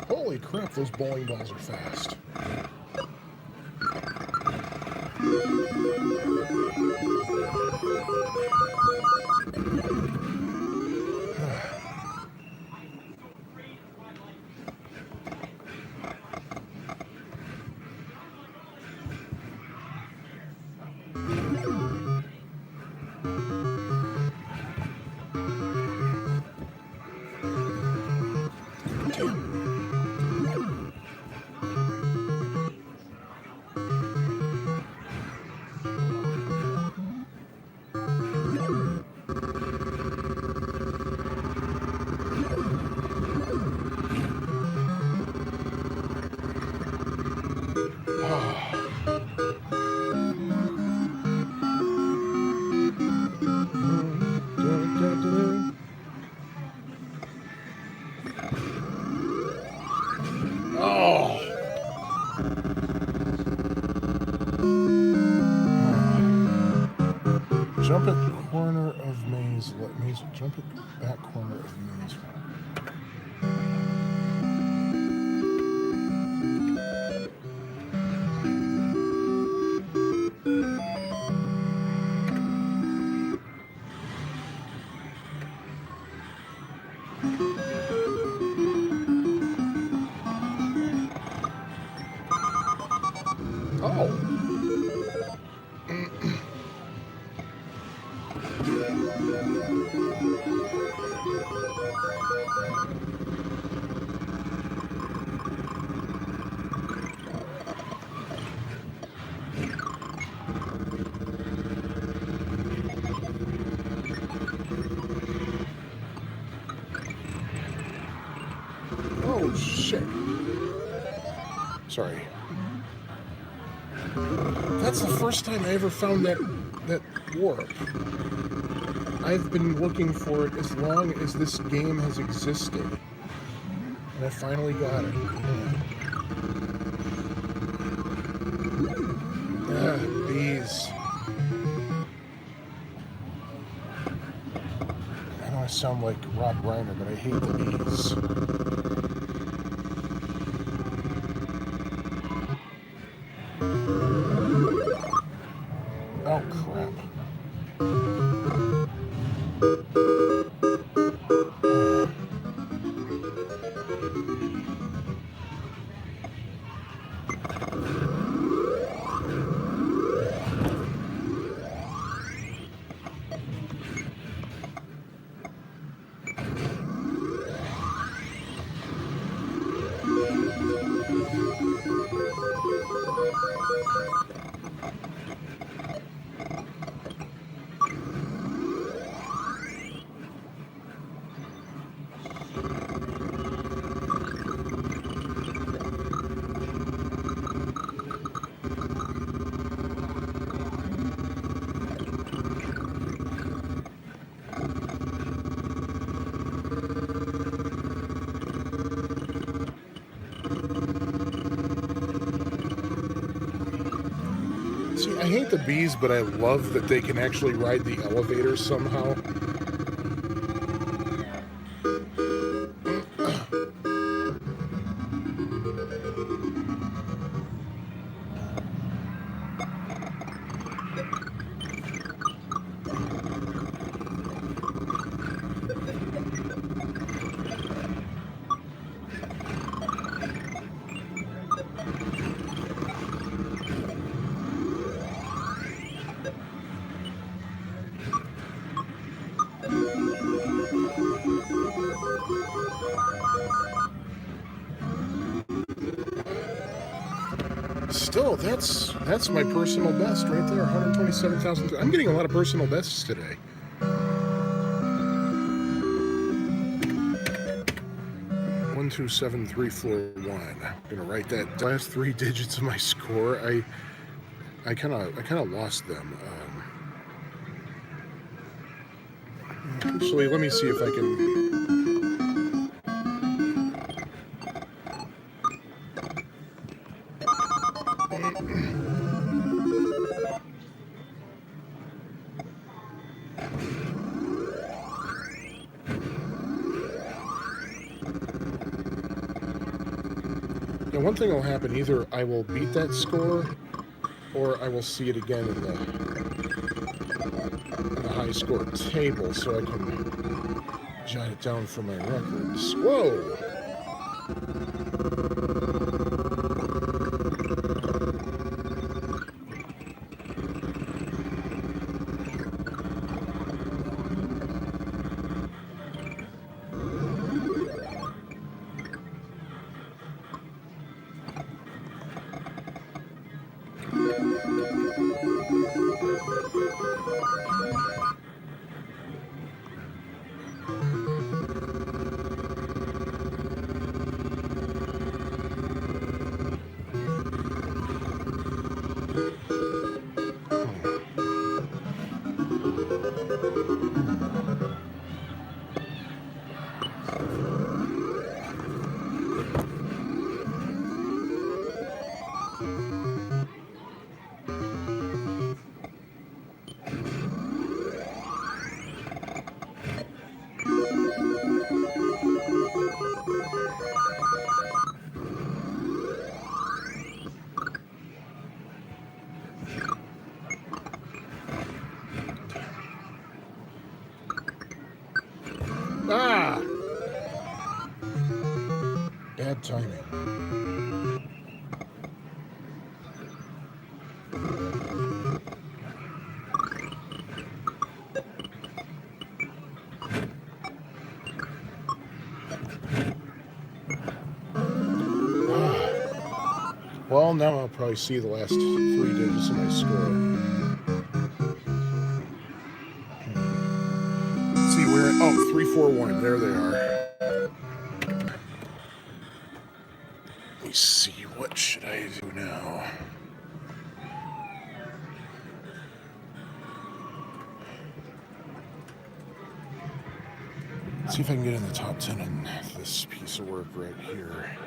Holy crap, those bowling balls are fast. Jump at corner of maze. Let maze jump at back corner of maze. Oh, shit. Sorry. That's the first time I ever found that warp. I've been looking for it as long as this game has existed. And I finally got it. Bees. I know I sound like Rob Reiner, but I hate the bees. Oh, crap. See, I hate the bees, but I love that they can actually ride the elevator somehow. Still, that's my personal best right there, 127,000. I'm getting a lot of personal bests today. One, 2, 7, 3, 4, 1. I'm gonna write that last 3 digits of my score. I kind of lost them. Actually, let me see if I can. Now, one thing will happen: either I will beat that score, or I will see it again in the high score table, so I can jot it down for my records. Whoa! Ah! Bad timing. Well, now I'll probably see the last 3 digits of my score. Let's see where. Oh, 341. There they are. Let me see. What should I do now? See if I can get in the top 10 in this piece of work right here.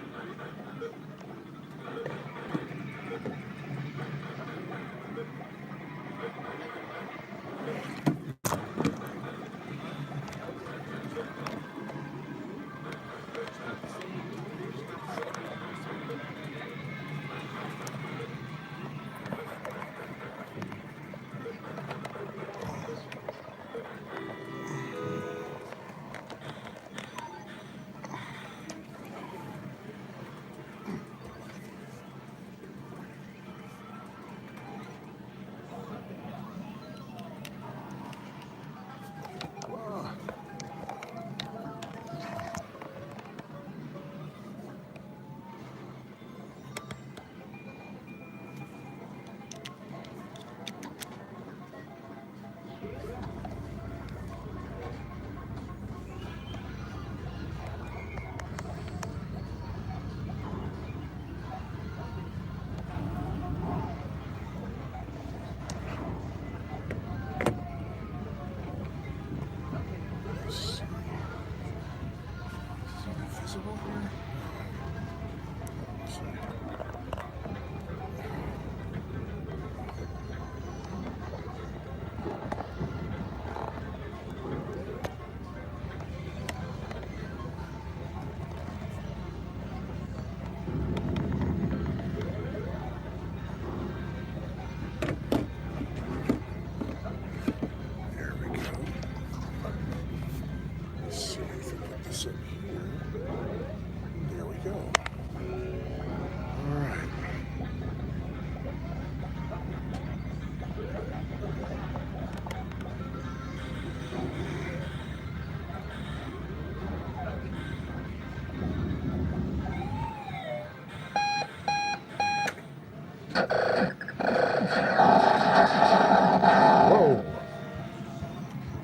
Whoa!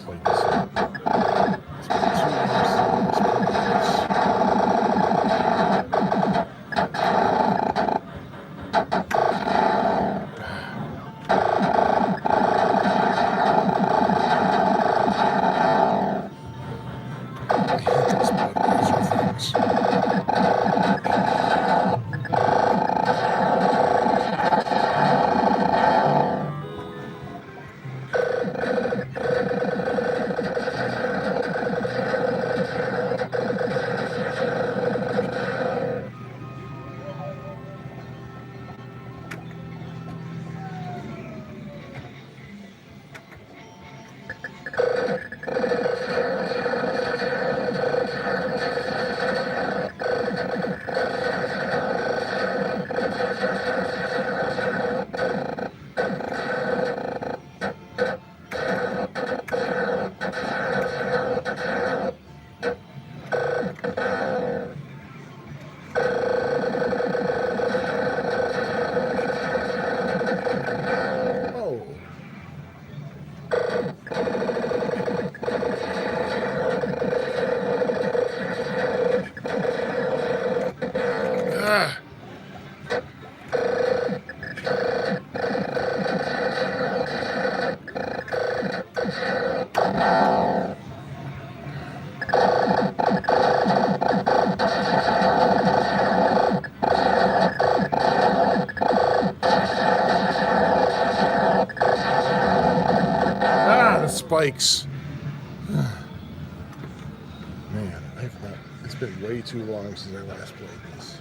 Play this up. It's been 2 years since I hate these Budweiser things. Oh. Ah. The spikes. Man, it's been way too long since I last played this.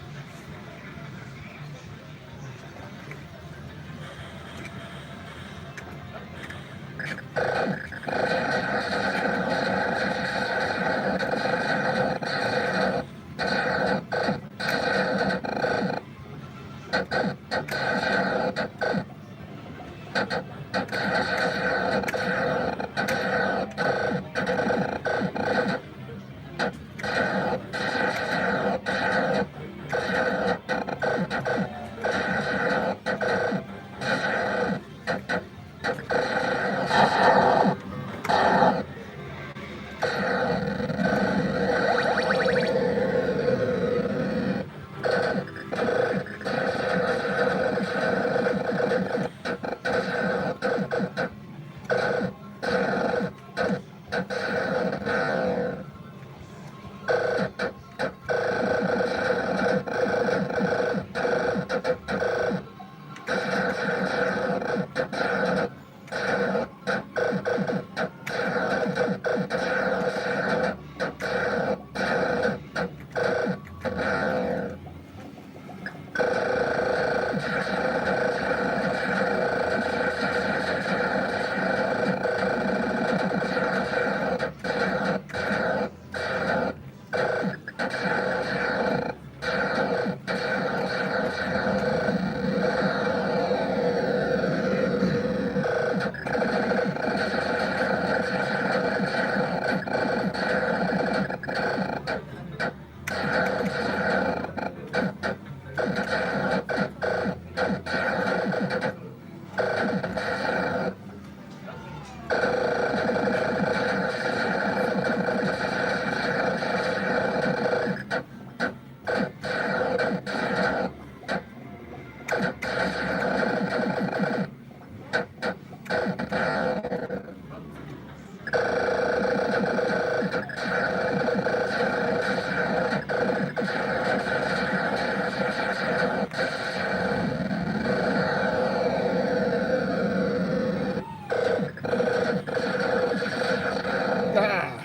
Ah!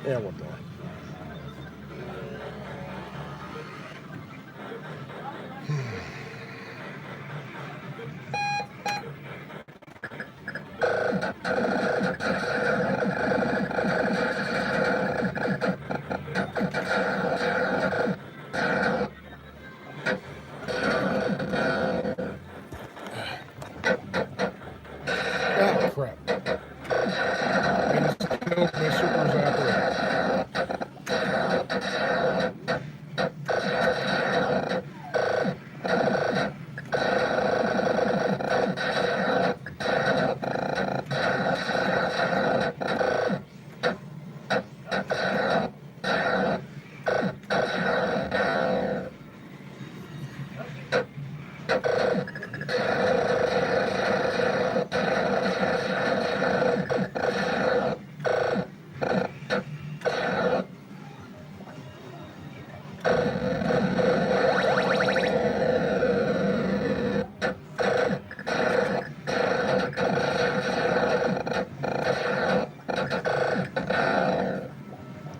And one more. Oh, crap. I just killed my super zapper.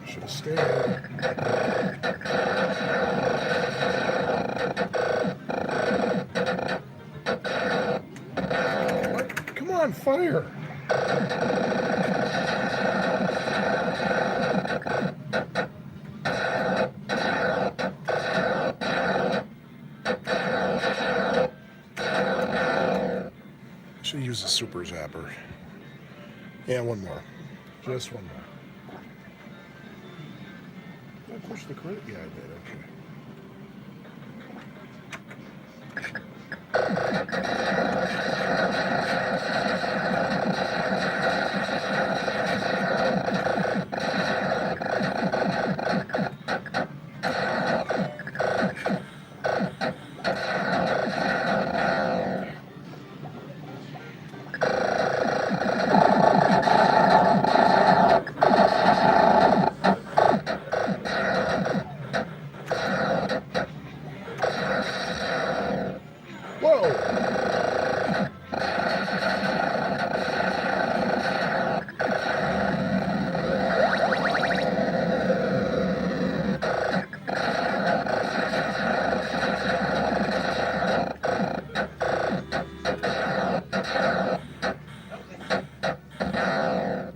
Should have stayed. What? Come on, fire! Should use a super zapper. And one more. Just one more. Did I push the credit? Yeah, I did. Okay. Whoa!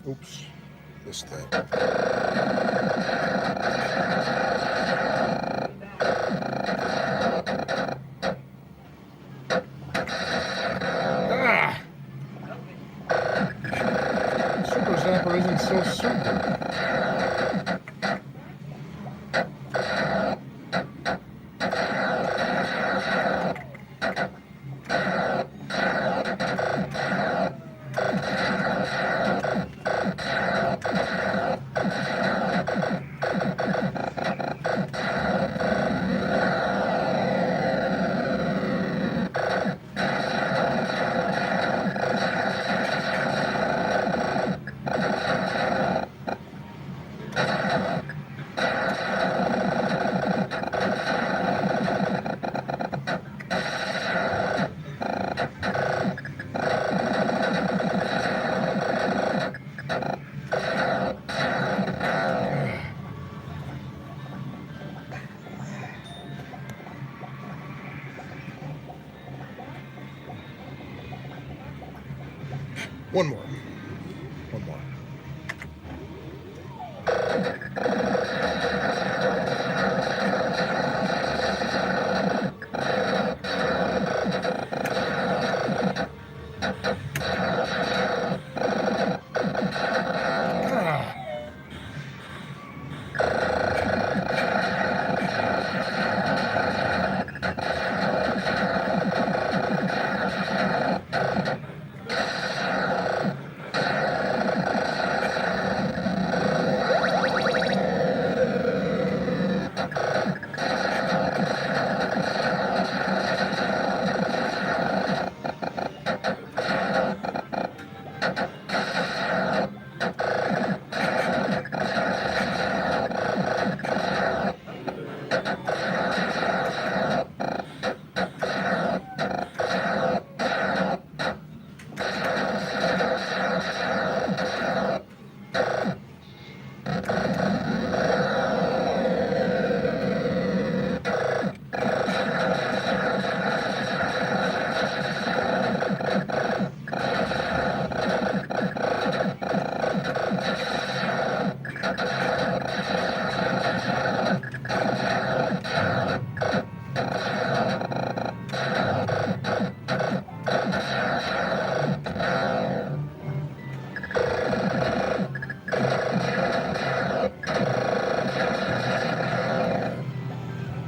Oops. This thing. Ah! Super Zapper isn't so super. One more. One more.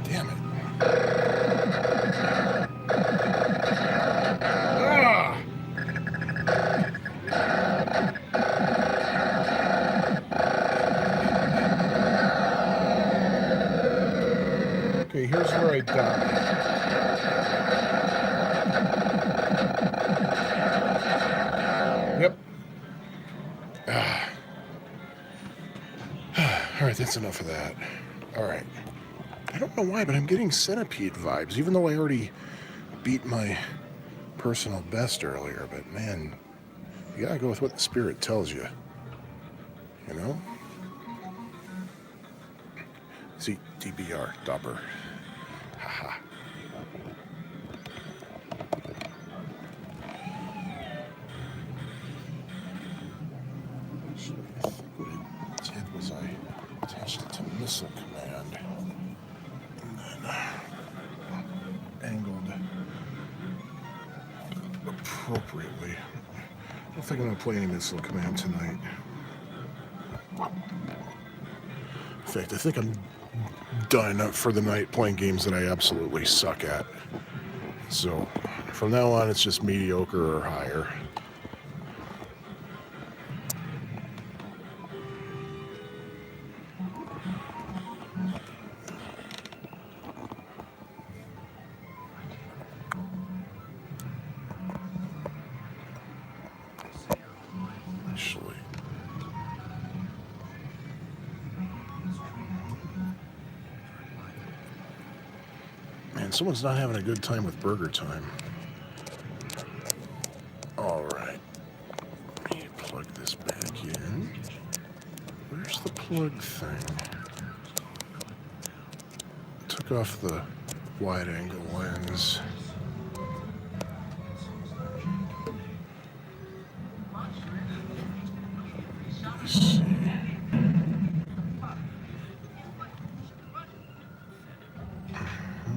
Damn it. Ah! Okay, here's where I die. Yep. All right, that's enough of that. All right. I don't know why, but I'm getting Centipede vibes, even though I already beat my personal best earlier. But man, you gotta go with what the spirit tells you. You know? See, DBR, Dopper. Haha. Actually, I think what I did was I attached it to Missile Command and then angled appropriately. I don't think I'm going to play any Missile Command tonight. In fact, I think I'm done for the night playing games that I absolutely suck at. So from now on, it's just mediocre or higher. Actually, man, someone's not having a good time with Burger Time. All right, let me plug this back in. Where's the plug thing? Took off the wide-angle lens. Let's see. All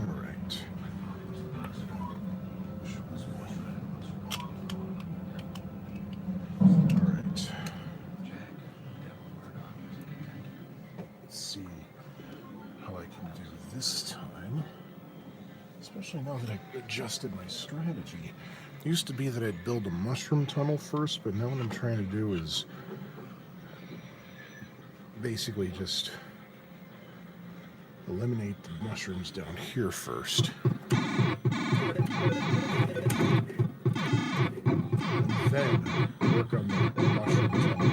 right. All right. Let's see how I can do this time. Especially now that I've adjusted my strategy. It used to be that I'd build a mushroom tunnel first, but now what I'm trying to do is basically just eliminate the mushrooms down here first. And then work on the mushroom tunnel.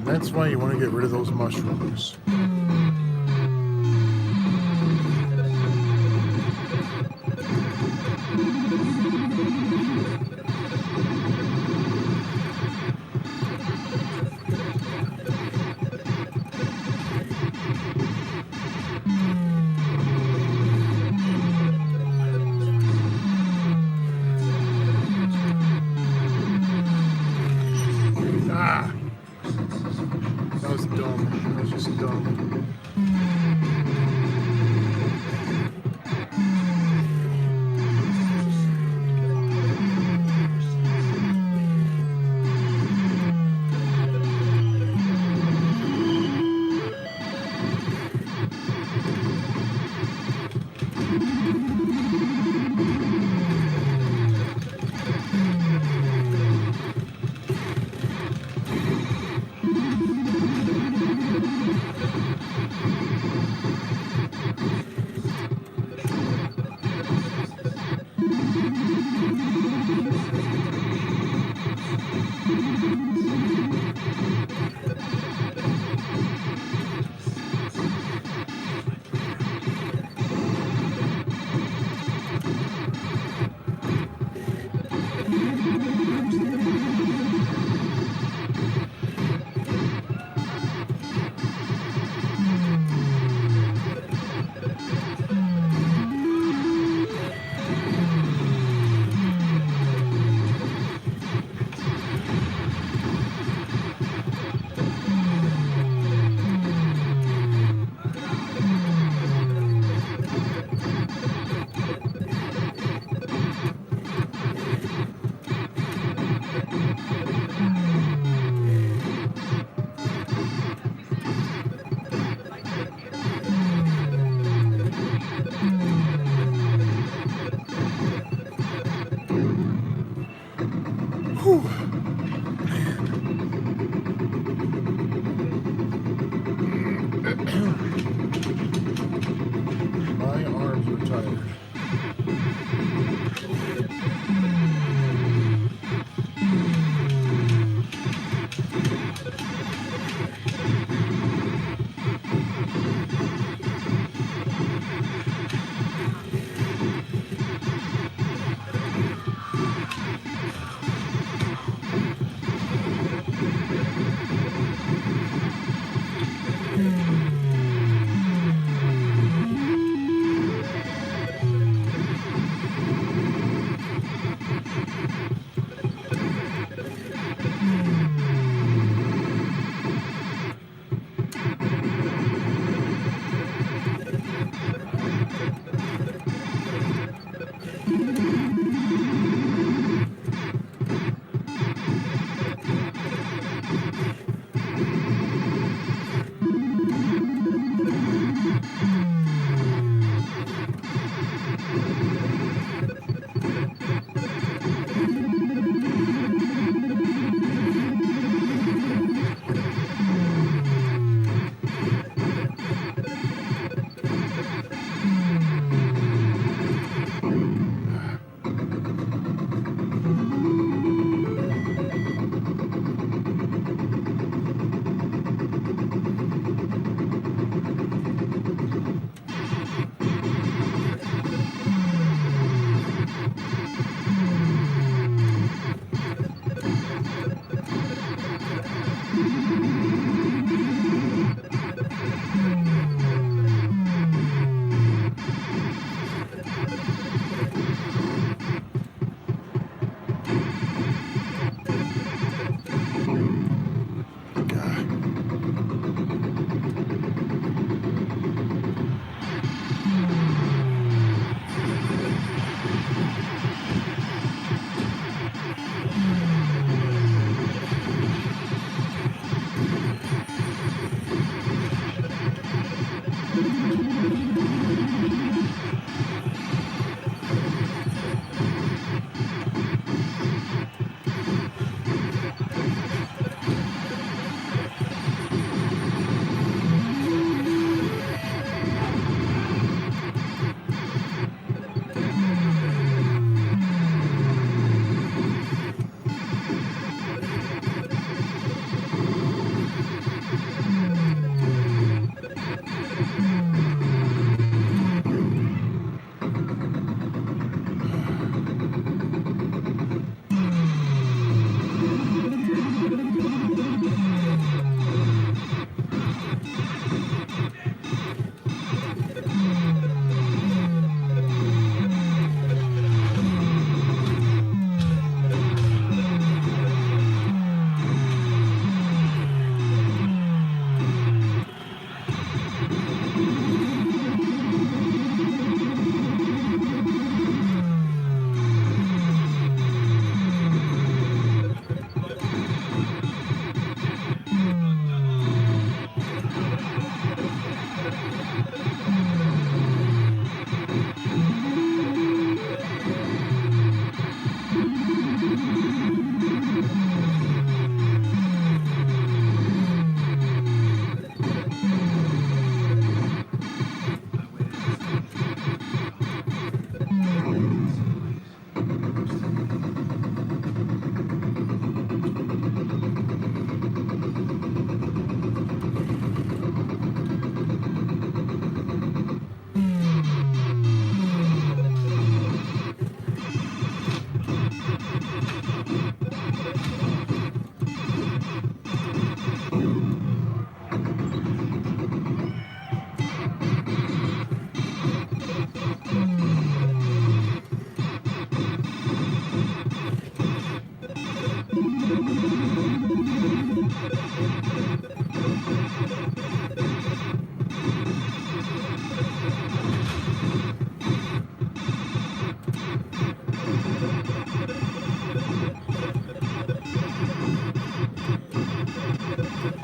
That's why you want to get rid of those mushrooms. Ah! That was dumb. That was just dumb.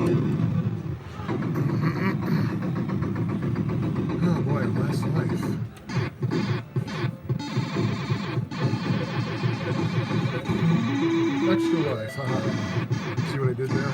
Oh boy, last life. Extra life. See what I did there?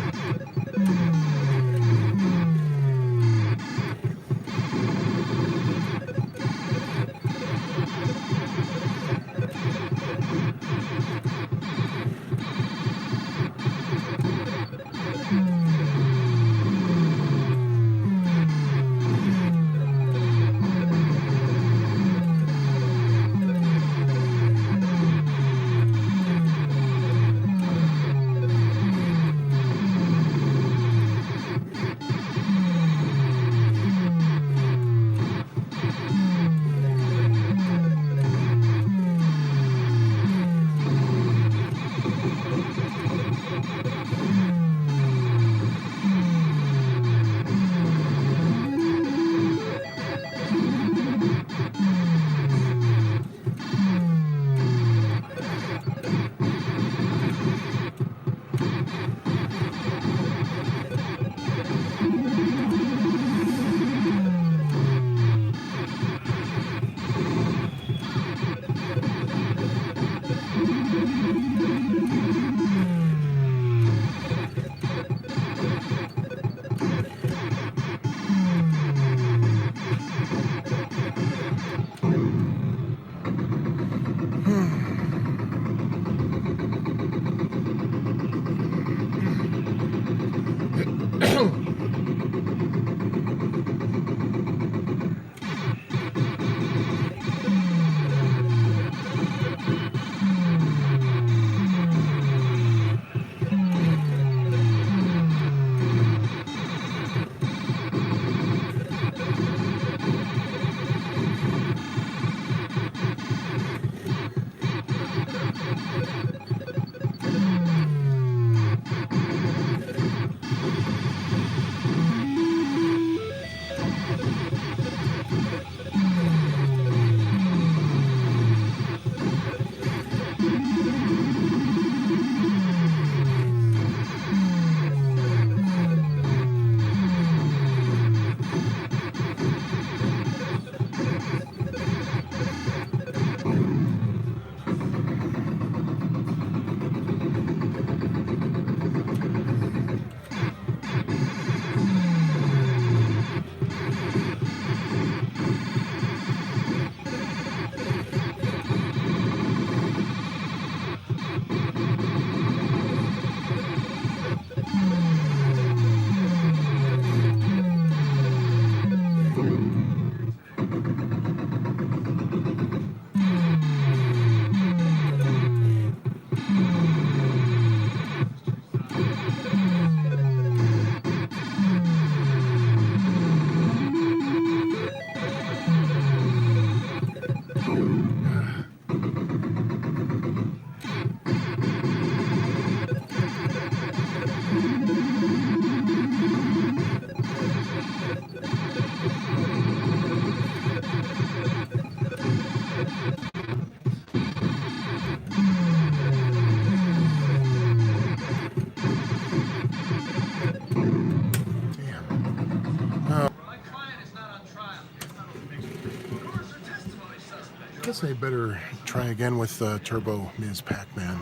I guess I better try again with Turbo Ms. Pac-Man.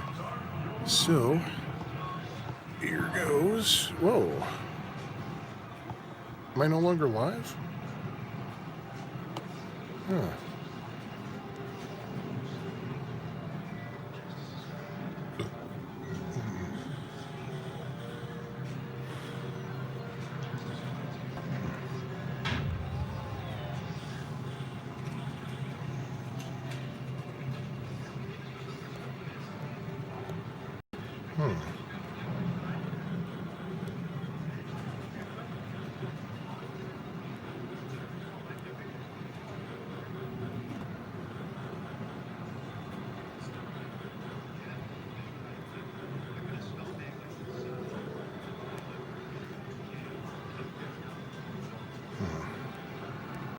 So, here goes. Whoa. Am I no longer live? Huh. Hmm.